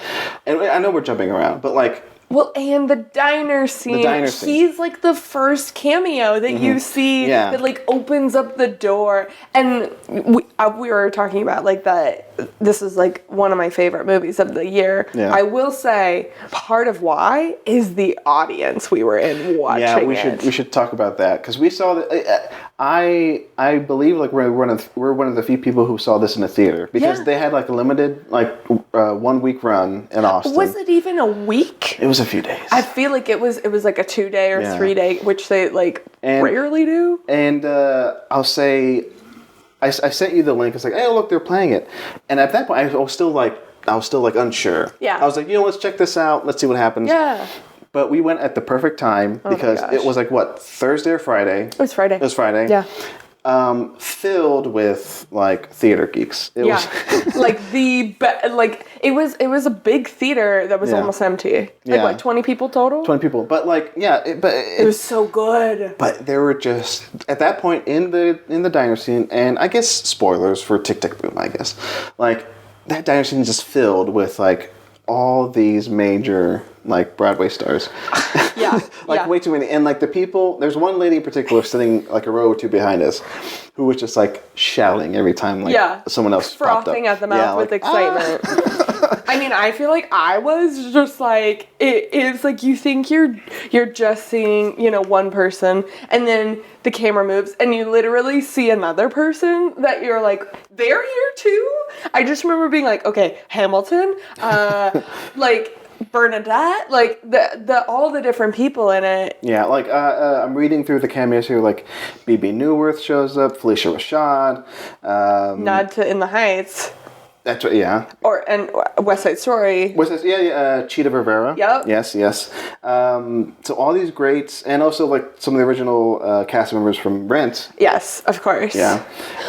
And I know we're jumping around, but like. Well, and the diner scene. He's like the first cameo that you see that like opens up the door. And we were talking about like that. This is like one of my favorite movies of the year. Yeah. I will say part of why is the audience we were in watching. Yeah, we should talk about that because we saw that. I believe like we're one of the few people who saw this in a theater because they had like a limited like 1 week run in Austin. Was it even a week? It was a few days. I feel like it was like a 2-day or 3-day, which they like rarely do. And I'll say, I sent you the link. It's like, hey, look, they're playing it. And at that point, I was still like unsure. Yeah. I was like, let's check this out. Let's see what happens. Yeah. But we went at the perfect time because it was like what, Thursday or Friday? It was Friday. Yeah. Filled with like theater geeks. It was like it was a big theater that was almost empty. Like what, 20 people total? 20 people. But like it was so good. But there were just at that point in the diner scene, and I guess spoilers for Tick Tick Boom, I guess. Like that diner scene is just filled with like all these major like Broadway stars. Way too many. And like the people, there's one lady in particular sitting like a row or two behind us who was just like shouting every time like someone else frothing at the mouth with excitement. I mean, I feel like I was just like it's like you think you're just seeing, one person, and then the camera moves and you literally see another person that you're like, they're here too? I just remember being like, okay, Hamilton, like Bernadette, like the all the different people in it. Yeah, like I'm reading through the cameos here. Like Bebe Neuwirth shows up, Felicia Rashad, nod to In the Heights. That's right. Yeah. And West Side Story. Cheetah Rivera. Yep. Yes. So all these greats, and also like some of the original cast members from Rent. Yes, of course. Yeah.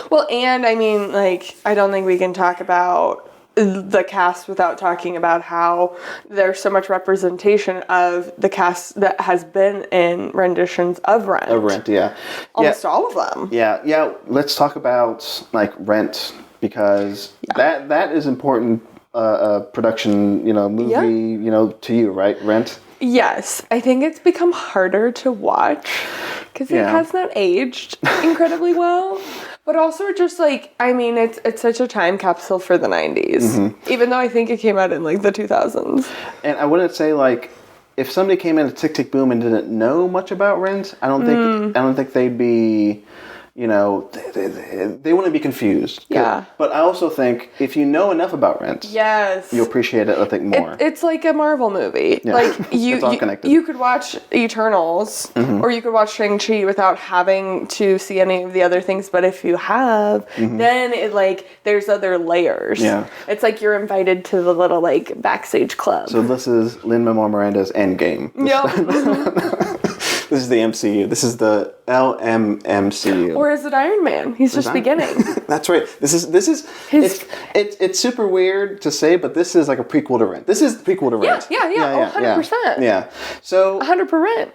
Well, and I mean, like, I don't think we can talk about the cast without talking about how there's so much representation of the cast that has been in renditions of Rent. Almost all of them. Yeah. Let's talk about like Rent, because that is important production, movie, to you, right? Rent. Yes, I think it's become harder to watch because it has not aged incredibly well. But also just like, I mean, it's such a time capsule for the 90s, even though I think it came out in like the 2000s. And I wouldn't say like, if somebody came into Tick Tick Boom and didn't know much about Rent, I don't think they'd be, they wouldn't be confused. Yeah. But I also think if you know enough about Rent, you'll appreciate it, I think, more. It's like a Marvel movie. Yeah. Like it's all connected. You could watch Eternals or you could watch Shang-Chi without having to see any of the other things. But if you have, then it there's other layers. Yeah. It's like you're invited to the little backstage club. So this is Lin-Manuel Miranda's Endgame. Yep. This is the MCU. This is the LMMCU. Or is it Iron Man? He's just beginning. That's right. This is it's super weird to say, but this is like a prequel to Rent. This is the prequel to Rent. Yeah. 100%. Yeah. So 100%.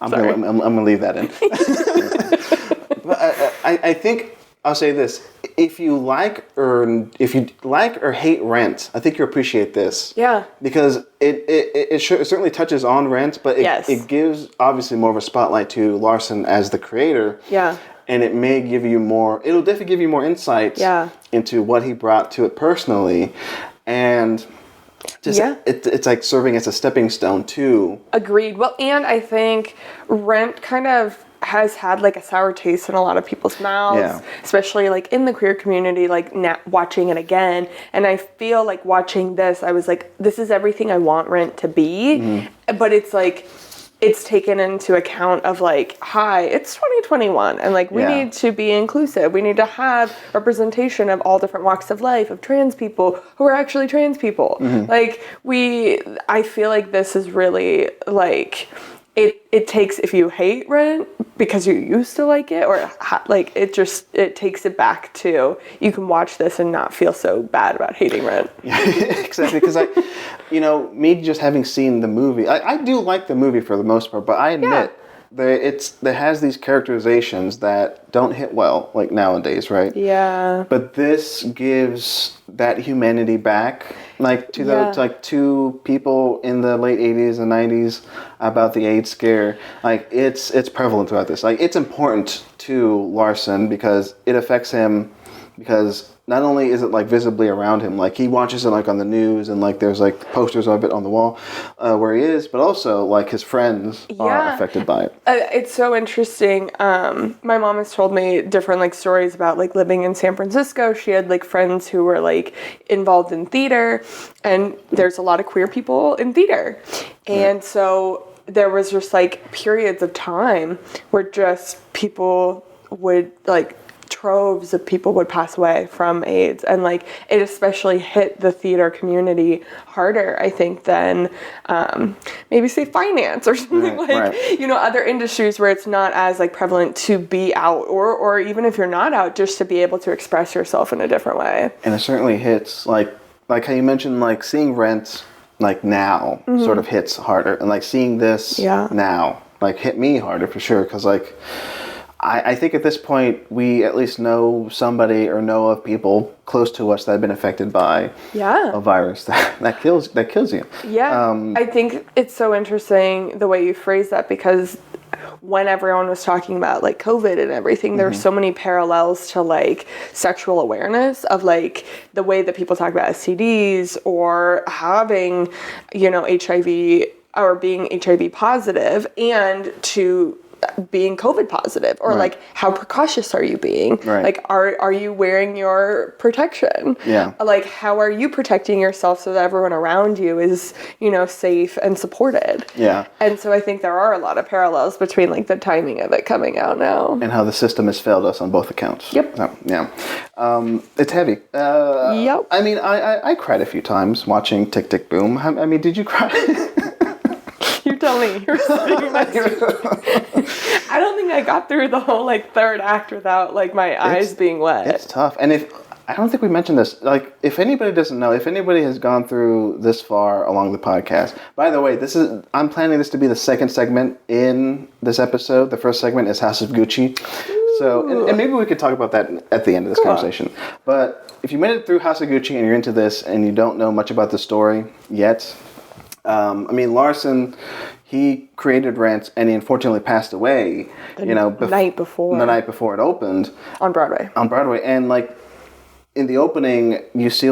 I'm gonna leave that in. But I think I'll say this: if you like or hate Rent, I think you'll appreciate this. Yeah. Because it certainly touches on Rent, but it gives obviously more of a spotlight to Larson as the creator. Yeah. And it may give you more. It'll definitely give you more insight. Into what he brought to it personally, and just it's like serving as a stepping stone too. Agreed. Well, and I think Rent kind of has had a sour taste in a lot of people's mouths, especially in the queer community, watching it again. And I feel like watching this, I was like, this is everything I want Rent to be. But it's it's taken into account of hi, it's 2021 and we need to be inclusive. We need to have representation of all different walks of life, of trans people who are actually trans people. I feel like this is really it takes, if you hate Rent because you used to like it, or it takes it back to, you can watch this and not feel so bad about hating Rent. Yeah, exactly. Because me just having seen the movie, I do like the movie for the most part, but I admit there has these characterizations that don't hit well nowadays, right? Yeah. But this gives that humanity back, to those two people in the late 80s and 90s about the AIDS scare. It's prevalent throughout this. It's important to Larson because it affects him, because not only is it visibly around him, he watches it on the news and there's posters of it on the wall where he is, but also his friends are affected by it. It's so interesting. My mom has told me different stories about living in San Francisco. She had friends who were involved in theater, and there's a lot of queer people in theater. And so there was just periods of time where just people would troves of people would pass away from AIDS, and it especially hit the theater community harder, I think, than maybe say finance or something other industries where it's not as prevalent to be out, or even if you're not out, just to be able to express yourself in a different way. And it certainly hits like how you mentioned seeing Rent now sort of hits harder, and seeing this now hit me harder for sure, because I think at this point we at least know somebody or know of people close to us that have been affected by a virus that kills you. Yeah. I think it's so interesting the way you phrase that, because when everyone was talking about COVID and everything, there were so many parallels to sexual awareness of the way that people talk about STDs or having, HIV or being HIV positive, and to being COVID positive, or like how precautious are you being? Right. Like are you wearing your protection? Yeah. Like how are you protecting yourself so that everyone around you is, you know, safe and supported? Yeah. And so I think there are a lot of parallels between like the timing of it coming out now. And how the system has failed us on both accounts. Yep. So, yeah. It's heavy. Yep. I mean, I cried a few times watching Tick, Tick, Boom. I mean, did you cry? You tell me. You're sitting next to me. I don't think I got through the whole like third act without like my eyes being wet. It's tough. And I don't think we mentioned this. Like, if anybody doesn't know, if anybody has gone through this far along the podcast, by the way, I'm planning this to be the second segment in this episode. The first segment is House of Gucci. So, and maybe we could talk about that at the end of this conversation. But if you made it through House of Gucci and you're into this and you don't know much about the story yet, I mean, Larson, he created Rent, and he unfortunately passed away. The night before it opened on Broadway. And like in the opening, you see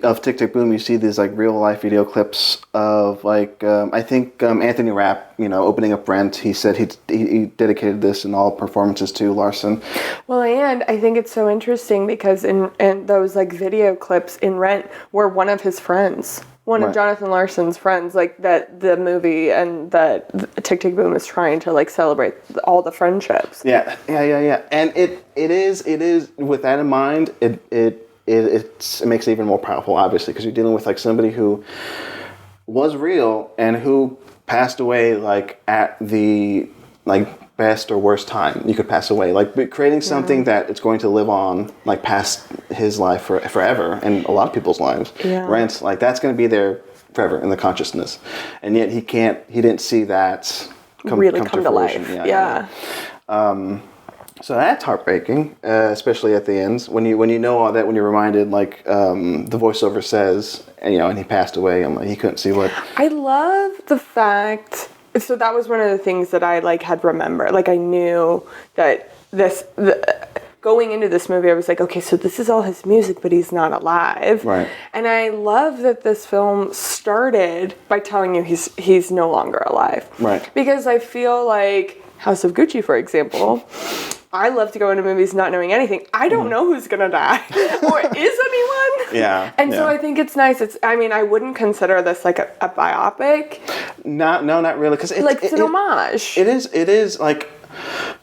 of Tick, Tick, Boom. You see these like real life video clips of like I think Anthony Rapp, opening up Rent. He said he dedicated this in all performances to Larson. Well, and I think it's so interesting because in those like video clips in Rent were one of his friends. One of Jonathan Larson's friends, like that the movie and that Tick, Tick, Boom is trying to like celebrate all the friendships. Yeah. And it is with that in mind, it makes it even more powerful, obviously, because you're dealing with like somebody who was real and who passed away like at the like best or worst time you could pass away, like creating something that it's going to live on like past his life forever and a lot of people's lives. Rent, like that's going to be there forever in the consciousness, and yet he didn't see that come to life. So that's heartbreaking, especially at the ends when you know all that, when you're reminded like the voiceover says, and he passed away. I'm like, he couldn't see what. I love the fact. So that was one of the things that I like had remembered. Like I knew that going into this movie, I was like, okay, so this is all his music, but he's not alive. Right. And I love that this film started by telling you he's no longer alive. Right. Because I feel like House of Gucci, for example, I love to go into movies not knowing anything. I don't know who's going to die. Or is anyone? Yeah. And so I think it's nice. I wouldn't consider this like a biopic. No, not really. Because it's an homage. It is like,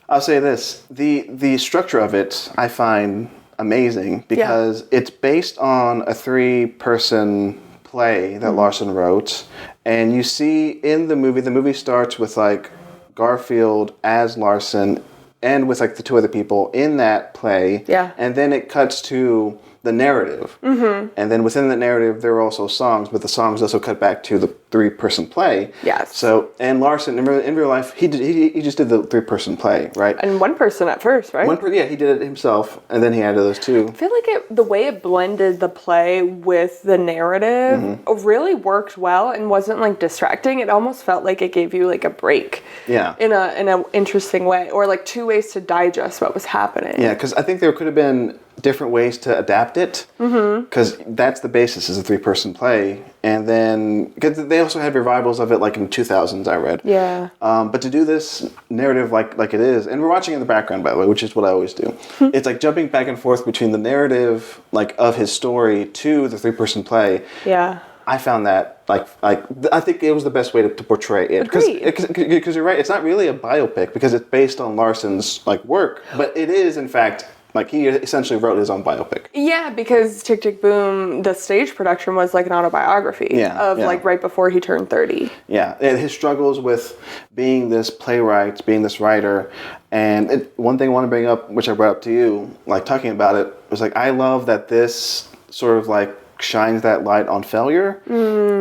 I'll say this. The structure of it, I find amazing because it's based on a 3-person play that Larson wrote. And you see in the movie starts with like Garfield as Larson and with like the 2 other people in that play. Yeah. And then it cuts to the narrative. Mm-hmm. And then within the narrative, there are also songs, but the songs also cut back to the 3-person play. Yes. So, and Larson, in real life, he just did the 3-person play, right? And 1 person at first, right? He did it himself, and then he added those 2. I feel like the way it blended the play with the narrative really worked well and wasn't like distracting. It almost felt like it gave you like a break. Yeah. In a interesting way, or like 2 ways to digest what was happening. Yeah, because I think there could have been different ways to adapt it, because that's the basis, is a 3-person play. And then, because they also had revivals of it like in 2000s, I read. Yeah. But to do this narrative like it is, and we're watching in the background, by the way, which is what I always do. It's like jumping back and forth between the narrative like of his story to the 3-person play. Yeah. I found that I think it was the best way to portray it, because you're right. It's not really a biopic because it's based on Larson's like work, but it is in fact. Like, he essentially wrote his own biopic. Yeah, because Tick, Tick, Boom, the stage production was like an autobiography of like right before he turned 30. Yeah, and his struggles with being this playwright, being this writer. And one thing I want to bring up, which I brought up to you, like talking about it, was like, I love that this sort of like shines that light on failure.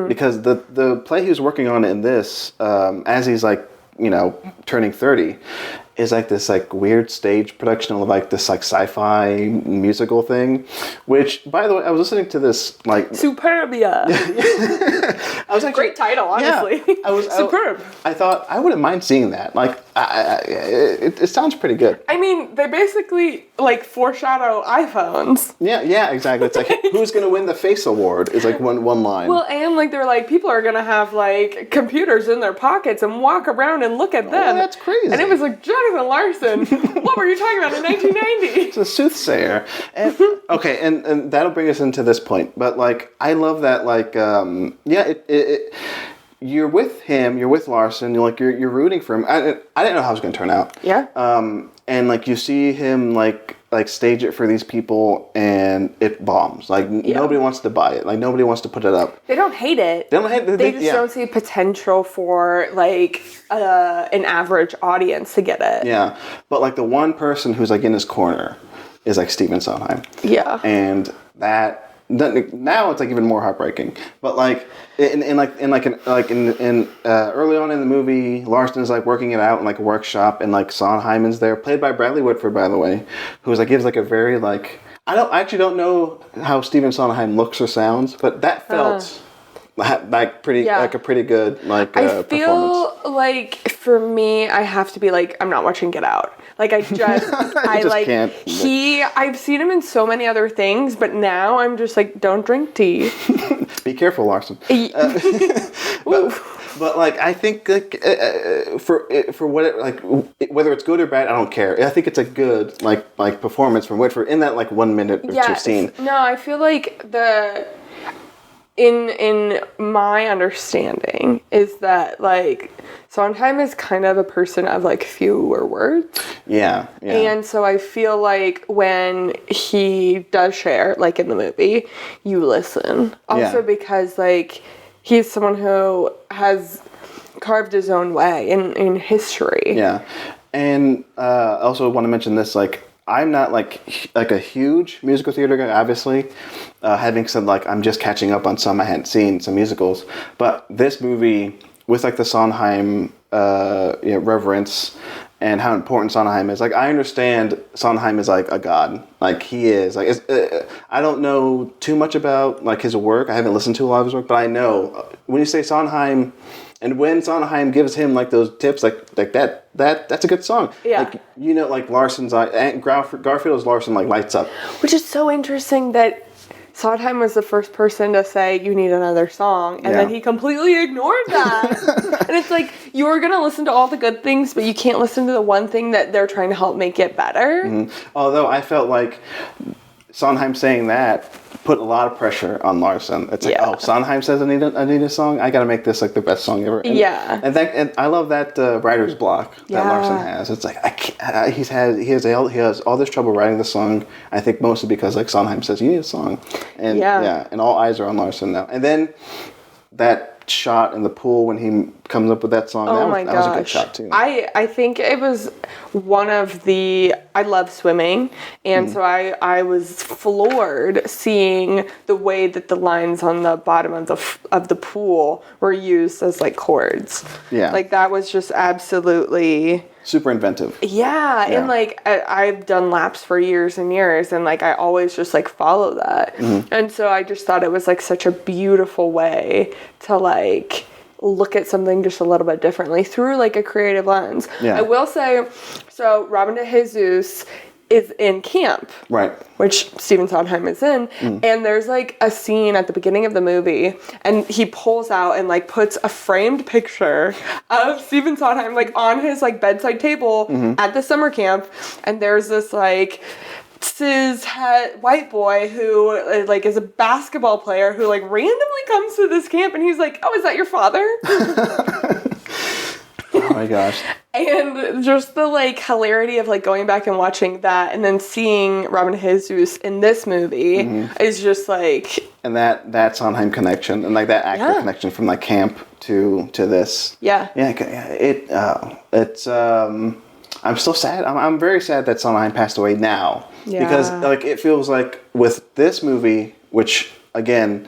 Because the play he was working on in this, as he's like, turning 30, is like this like weird stage production of like this like sci-fi musical thing, which by the way, I was listening to this like Superbia. I was actually, Great title, honestly. Yeah, Superb. I thought I wouldn't mind seeing that. Like, it sounds pretty good. I mean, they basically like foreshadow iPhones. Yeah, exactly. It's like who's gonna win the Face Award is like one line. Well, and like they're like people are gonna have like computers in their pockets and walk around and look at them. Oh, that's crazy. And it was like Jonathan Larson. What were you talking about in 1990? It's a soothsayer. And okay, and that'll bring us into this point. But like, I love that. Like, you're with him, you're with Larson, you're rooting for him. I didn't know how it was going to turn out. Yeah. And like you see him like stage it for these people, and it bombs. Like nobody wants to buy it. Like nobody wants to put it up. They don't hate it. They don't hate it. They just don't see potential for like an average audience to get it. Yeah, but like the one person who's like in his corner is like Stephen Sondheim. Yeah. And that. Now it's like even more heartbreaking, but like in early on in the movie, Larson is like working it out in like a workshop, and like Sondheim is there, played by Bradley Whitford, by the way, who's like gives like a very like I actually don't know how Stephen Sondheim looks or sounds, but that felt like pretty like a pretty good like I feel performance. like for me, I have to be like I'm not watching Get Out. Like I just I just like can't. I've seen him in so many other things, but now I'm just like don't drink tea. Be careful, Larson. But like I think like for what it, like whether it's good or bad, I don't care. I think it's a good like performance from Whitford in that like 1 minute or two scene. No, I feel like in my understanding is that like Sondheim is kind of a person of like fewer words. Yeah. And so I feel like when he does share, like in the movie, you listen. Also because like he's someone who has carved his own way in history. Yeah. And I also want to mention this, like, I'm not like a huge musical theater guy, obviously. Having said, like, I'm just catching up on some I hadn't seen, some musicals. But this movie, with like the Sondheim reverence and how important Sondheim is, like, I understand Sondheim is like a god. Like, he is. Like, I don't know too much about like his work. I haven't listened to a lot of his work, but I know when you say Sondheim. And when Sondheim gives him like those tips, like that's a good song. Yeah. Like, you know, like Larson's and Garfield's Larson like lights up. Which is so interesting that Sondheim was the first person to say you need another song, and then he completely ignored that. And it's like you're gonna listen to all the good things, but you can't listen to the one thing that they're trying to help make it better. Mm-hmm. Although I felt like Sondheim saying that put a lot of pressure on Larson. It's like, oh, Sondheim says I need a song. I got to make this like the best song ever. And, and I love that writer's block that Larson has. It's like he has all this trouble writing the song. I think mostly because like Sondheim says you need a song, and and all eyes are on Larson now. And then that shot in the pool when he comes up with that song. Oh that was a good shot too. I think it was one of the. I love swimming, and so I was floored seeing the way that the lines on the bottom of the pool were used as like chords. Yeah, like that was just absolutely super inventive. Yeah, and like I've done laps for years and years, and like I always just like follow that, and so I just thought it was like such a beautiful way to like look at something just a little bit differently through like a creative lens. I will say, so Robin de Jesus is in camp, right, which Stephen Sondheim is in, and there's like a scene at the beginning of the movie, and he pulls out and like puts a framed picture of Stephen Sondheim like on his like bedside table at the summer camp, and there's this like cis-het white boy who like is a basketball player who like randomly comes to this camp, and he's like, oh, is that your father? Oh my gosh. And just the like hilarity of like going back and watching that and then seeing Robin de Jesus in this movie is just like, and that Sondheim connection and like that actor connection from like camp to this. It's I'm still sad. I'm very sad that Sondheim passed away now because like it feels like with this movie, which again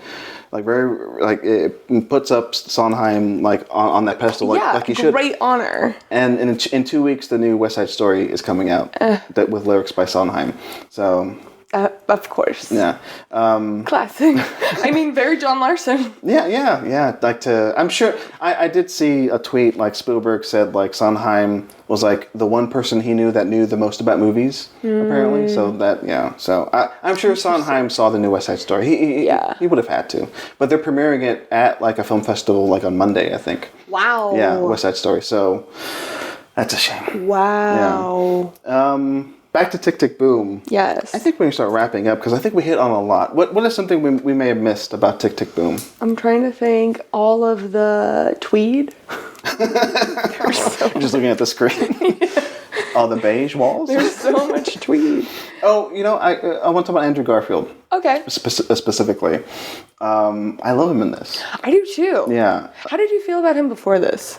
like very like it puts up Sondheim like on that pedestal like he should. Great honor. And in 2 weeks, the new West Side Story is coming out that with lyrics by Sondheim. So. Of course. Yeah. Classic. I mean, very John Larson. Yeah. I'm sure I did see a tweet like Spielberg said like Sondheim was like the one person he knew that knew the most about movies apparently. So I'm sure Sondheim saw the new West Side Story. He would have had to. But they're premiering it at like a film festival like on Monday, I think. Wow. Yeah, West Side Story. So that's a shame. Wow. Yeah. Back to Tick, Tick, Boom. Yes. I think we can start wrapping up because I think we hit on a lot. What is something we may have missed about Tick, Tick, Boom? I'm trying to think. All of the tweed. I'm just looking at the screen. All the beige walls. There's so much tweed. Oh, I want to talk about Andrew Garfield. Okay. Specifically. I love him in this. I do too. Yeah. How did you feel about him before this?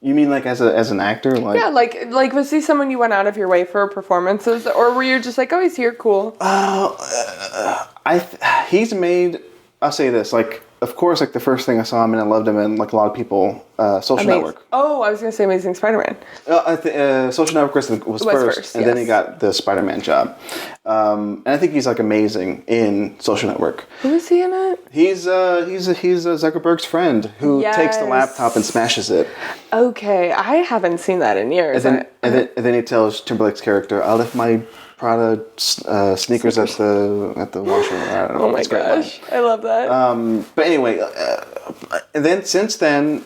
You mean like as an actor? Like, yeah, like was he someone you went out of your way for performances, or were you just like, oh, he's here, cool? He's made. I'll say this, like, of course, like the first thing I saw him and I loved him in, like a lot of people, Social Network. Oh, I was gonna say Amazing Spider-Man. Social Network was first, and then he got the Spider-Man job. And I think he's like amazing in Social Network. Who is he in it? He's Zuckerberg's friend who takes the laptop and smashes it. Okay, I haven't seen that in years. And then he tells Timberlake's character, "I left my Prada sneakers at the washer." I don't know. Oh my gosh, I love that. But anyway, and then since then,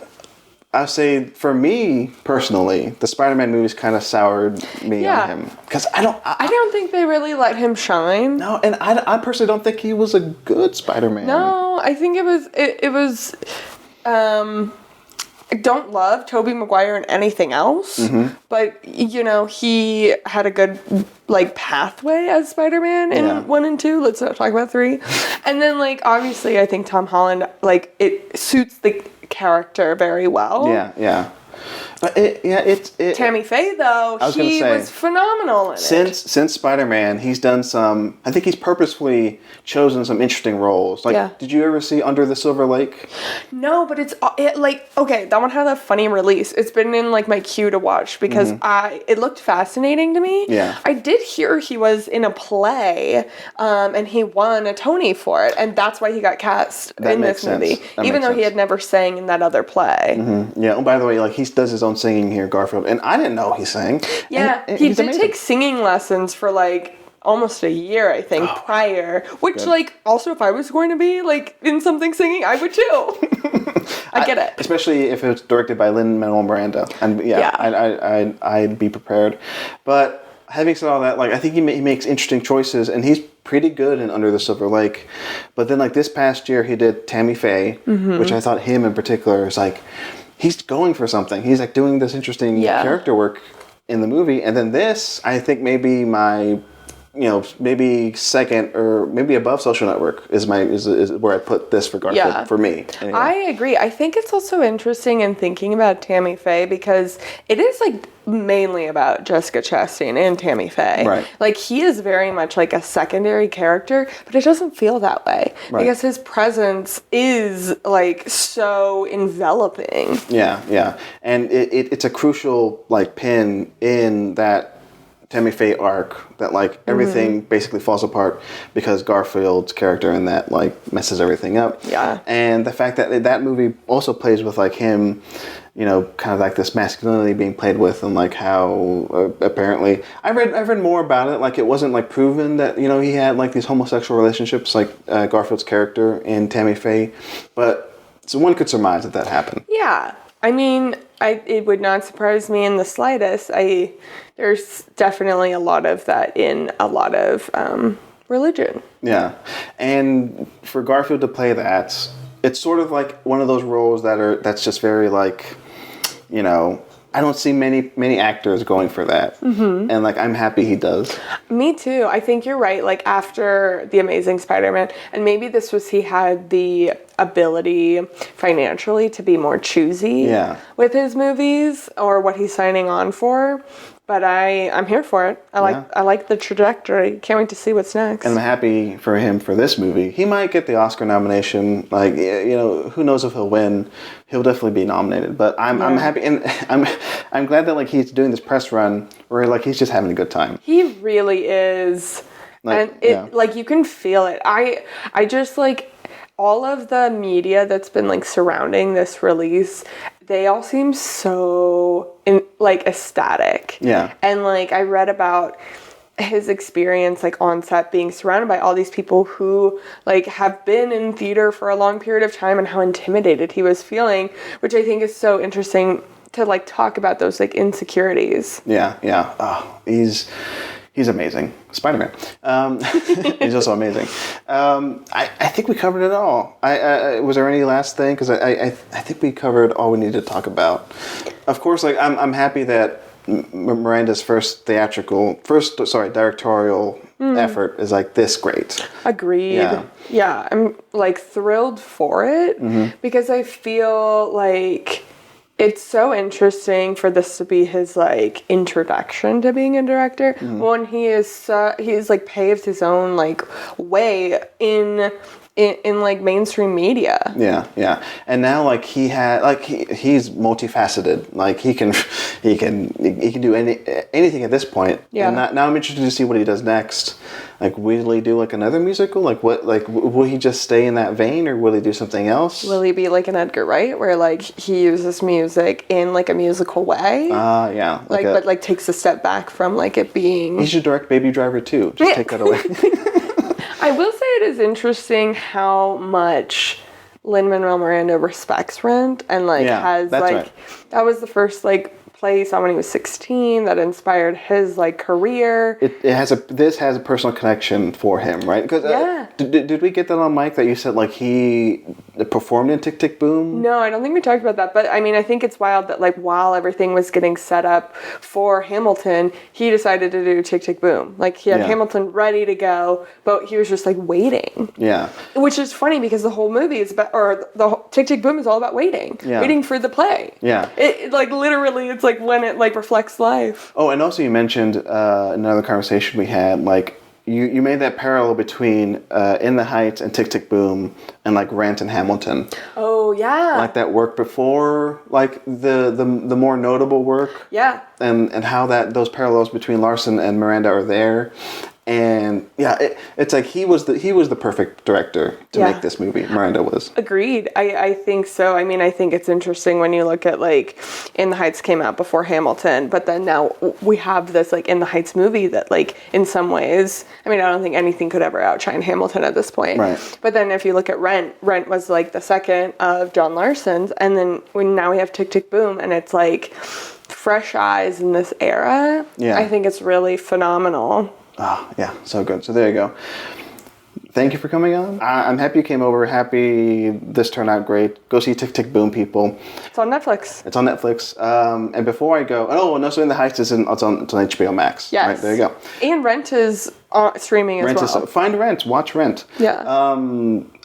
I'll say for me personally, the Spider-Man movies kind of soured me on him because I don't think they really let him shine. No, and I personally don't think he was a good Spider-Man. No, I think it was. I don't love Tobey Maguire in anything else, but he had a good like pathway as Spider-Man in 1 and 2. Let's not talk about 3. And then like obviously I think Tom Holland, like, it suits the character very well. Yeah. But Tammy Faye though, he was phenomenal in it. Since Spider-Man, he's done some. I think he's purposefully chosen some interesting roles. Like, did you ever see Under the Silver Lake? No, but that one had a funny release. It's been in like my queue to watch because it looked fascinating to me. Yeah, I did hear he was in a play, and he won a Tony for it, and that's why he got cast in this movie, even though he had never sang in that other play. Mm-hmm. Yeah. Oh, by the way, like he does his own singing here, Garfield, and I didn't know he sang. Yeah, he did take singing lessons for like almost a year, I think, prior. Which, like, also if I was going to be like in something singing, I would too. I get it, especially if it was directed by Lin-Manuel Miranda, and I'd be prepared. But having said all that, like I think he makes interesting choices, and he's pretty good in Under the Silver Lake. But then, like this past year, he did Tammy Faye, which I thought him in particular is like. He's going for something. He's like doing this interesting character work in the movie. And then this, I think maybe my, maybe second or maybe above Social Network is where I put this for Garfield for me. Anyway. I agree. I think it's also interesting in thinking about Tammy Faye because it is like mainly about Jessica Chastain and Tammy Faye. Right. Like he is very much like a secondary character, but it doesn't feel that way. Right. I guess his presence is like so enveloping. Yeah. And it's a crucial like pin in that Tammy Faye arc that like everything basically falls apart because Garfield's character in that like messes everything up. Yeah. And the fact that movie also plays with like him, kind of like this masculinity being played with, and like how apparently I read more about it. Like it wasn't like proven that he had like these homosexual relationships like Garfield's character in Tammy Faye, but so one could surmise that happened. Yeah. I mean, it would not surprise me in the slightest. There's definitely a lot of that in a lot of religion. Yeah, and for Garfield to play that, it's sort of like one of those roles that's just very like, I don't see many actors going for that, and like I'm happy he does. Me too. I think you're right. Like after The Amazing Spider-Man, and maybe he had the ability financially to be more choosy with his movies or what he's signing on for. But I'm here for it. I like the trajectory. Can't wait to see what's next. And I'm happy for him for this movie. He might get the Oscar nomination. Like, who knows if he'll win? He'll definitely be nominated. But I'm happy, and I'm glad that like he's doing this press run where like he's just having a good time. He really is, and like you can feel it. I just like all of the media that's been like surrounding this release. They all seem so ecstatic. Yeah. And like I read about his experience like on set being surrounded by all these people who like have been in theater for a long period of time and how intimidated he was feeling, which I think is so interesting to like talk about those like insecurities. Yeah. Oh, he's amazing. Spider-Man. He's also amazing. I think we covered it all. Was there any last thing? Because I think we covered all we needed to talk about. Of course, like I'm happy that Miranda's first directorial effort is like this great. Agreed. Yeah, I'm like thrilled for it because I feel like it's so interesting for this to be his like introduction to being a director when he's like paved his own like way in like mainstream media. Yeah. And now like he's multifaceted. Like he can do anything at this point. Yeah. And now I'm interested to see what he does next. Like, will he do like another musical? Like what? Like will he just stay in that vein, or will he do something else? Will he be like an Edgar Wright, where like he uses music in like a musical way? Yeah. But takes a step back from like it being. He should direct Baby Driver too. Just take that away. I will say it is interesting how much Lin-Manuel Miranda respects Rent and like has like right. That was the first like play he saw when he was 16 that inspired his like career. This has a personal connection for him, right? Because did we get that on mic that you said like he performed in Tick Tick Boom? No, I don't think we talked about that. But I mean, I think it's wild that like while everything was getting set up for Hamilton, he decided to do Tick Tick Boom. Like he had Hamilton ready to go, but he was just like waiting. Yeah. Which is funny because the whole movie is about, or the whole Tick Tick Boom is all about waiting. Yeah. Waiting for the play. Yeah. It like literally, it's like when it like reflects life. Oh, and also you mentioned another conversation we had, like you made that parallel between In the Heights and Tick Tick Boom and like Rent and Hamilton. Oh yeah. Like that work before like the more notable work. Yeah. And how that those parallels between Larson and Miranda are there. And it's like he was the perfect director to make this movie. Miranda was. Agreed. I think so. I mean, I think it's interesting when you look at like In the Heights came out before Hamilton, but then now we have this like In the Heights movie that like in some ways, I mean, I don't think anything could ever outshine Hamilton at this point. Right. But then if you look at Rent was like the second of John Larson's, and then now we have Tick Tick Boom, and it's like fresh eyes in this era. Yeah. I think it's really phenomenal. Oh, yeah, so good. So there you go. Thank you for coming on. I'm happy you came over. Happy this turned out great. Go see Tick Tick Boom, people. It's on Netflix. It's on Netflix. And before I go, so In the Heights it's on HBO Max. Yes. Right, there you go. And Rent is streaming as well. Find Rent. Watch Rent. Yeah.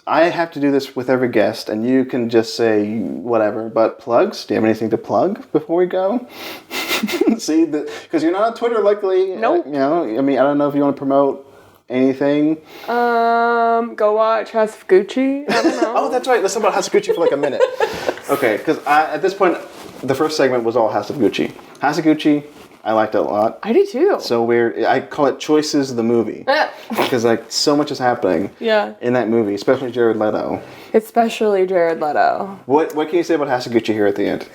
I have to do this with every guest, and you can just say whatever. But plugs? Do you have anything to plug before we go? See, because you're not on Twitter, luckily. Nope. I mean, I don't know if you want to promote anything. Go watch House of Gucci. I don't know. Oh, that's right. Let's talk about House of Gucci for like a minute. Okay, because at this point, the first segment was all House of Gucci. House of Gucci, I liked it a lot. I do too. So weird. I call it Choices the movie because like so much is happening. Yeah. In that movie, especially Jared Leto. Especially Jared Leto. What can you say about House of Gucci here at the end?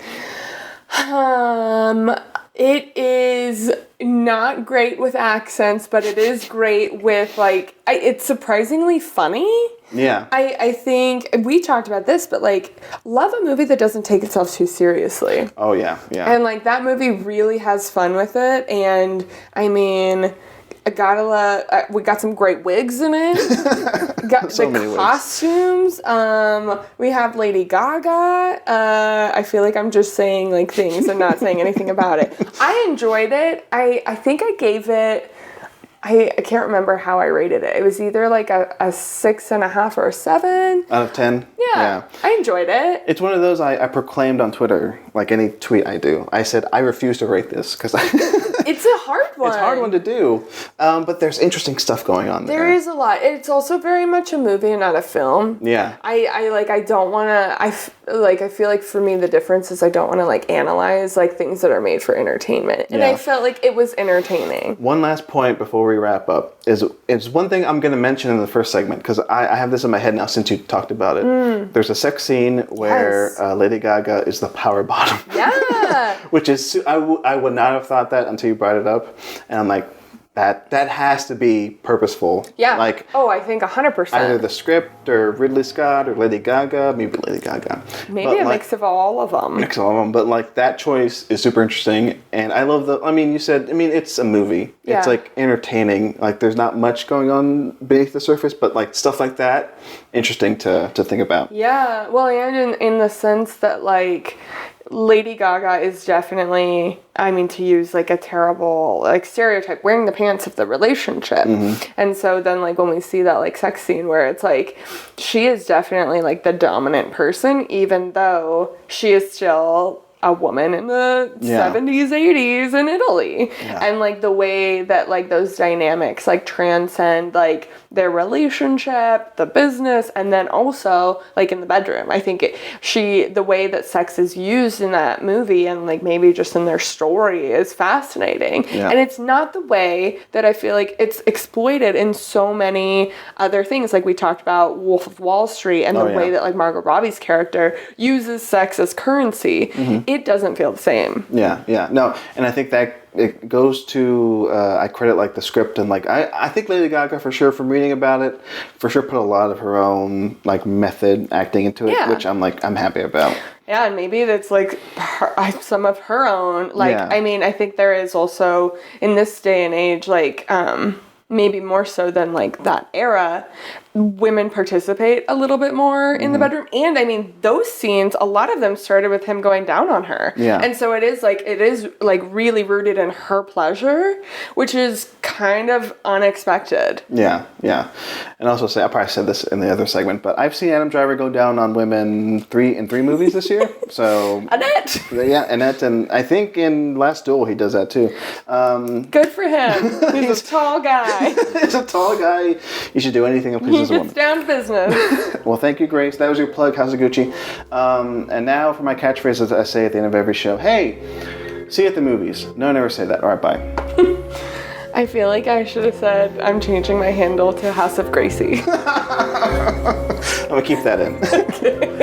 It is not great with accents, but it is great with like it's surprisingly funny. Yeah. I think we talked about this, but like love a movie that doesn't take itself too seriously. Oh yeah. And like that movie really has fun with it, and I mean, we got some great wigs in it. Got so the costumes. We have Lady Gaga. I feel like I'm just saying like things and not saying anything about it. I enjoyed it. I think I gave it. I can't remember how I rated it. It was either like a 6.5 or a 7 out of 10. Yeah, I enjoyed it. It's one of those I proclaimed on Twitter, like any tweet I do. I said I refuse to rate this because It's a hard one. It's a hard one to do, but there's interesting stuff going on there. There is a lot. It's also very much a movie and not a film. Yeah. I don't want to, I feel like for me the difference is I don't want to like analyze like things that are made for entertainment. And I felt like it was entertaining. One last point before we wrap up is one thing I'm going to mention in the first segment, because I have this in my head now since you talked about it. There's a sex scene where Lady Gaga is the power bottom. Yeah. Which is, I would not have thought that until you brought it up. And I'm like, that has to be purposeful. Yeah. Like, I think 100%. either the script or Ridley Scott or Lady Gaga. Maybe Lady Gaga. Maybe mix of all of them. Mix of all of them. But like that choice is super interesting. And I love it's a movie. Yeah. It's like entertaining. Like there's not much going on beneath the surface, but like stuff like that, interesting to think about. Yeah. Well, and in the sense that like Lady Gaga is definitely, to use like a terrible like stereotype, wearing the pants of the relationship. And so then like when we see that like sex scene where it's like she is definitely like the dominant person, even though she is still a woman in the 70s, 80s in Italy. Yeah. And like the way that like those dynamics like transcend like their relationship, the business, and then also like in the bedroom. I think the way that sex is used in that movie and like maybe just in their story is fascinating. Yeah. And it's not the way that I feel like it's exploited in so many other things. Like we talked about Wolf of Wall Street and the way that like Margot Robbie's character uses sex as currency. It doesn't feel the same. Yeah. No, and I think that it goes to, I credit like the script and like, I think Lady Gaga for sure from reading about it, for sure put a lot of her own like method acting into it, which I'm happy about. Yeah, and maybe that's like some of her own, like, I think there is also in this day and age, like, maybe more so than like that era, women participate a little bit more in the bedroom. And those scenes, a lot of them started with him going down on her. Yeah. And so it is really rooted in her pleasure, which is kind of unexpected. Yeah. And also I probably said this in the other segment, but I've seen Adam Driver go down on women in three movies this year. So Annette. Yeah, Annette, and I think in Last Duel he does that too. Good for him. He's a tall guy. He's a tall guy. You should do anything that pleases a woman. He gets down to business. Well, thank you, Grace. That was your plug. How's it, Gucci? And now for my catchphrase, as I say at the end of every show. Hey, see you at the movies. No, I never say that. All right, bye. I feel like I should have said I'm changing my handle to House of Gracie. I'm going to keep that in. Okay.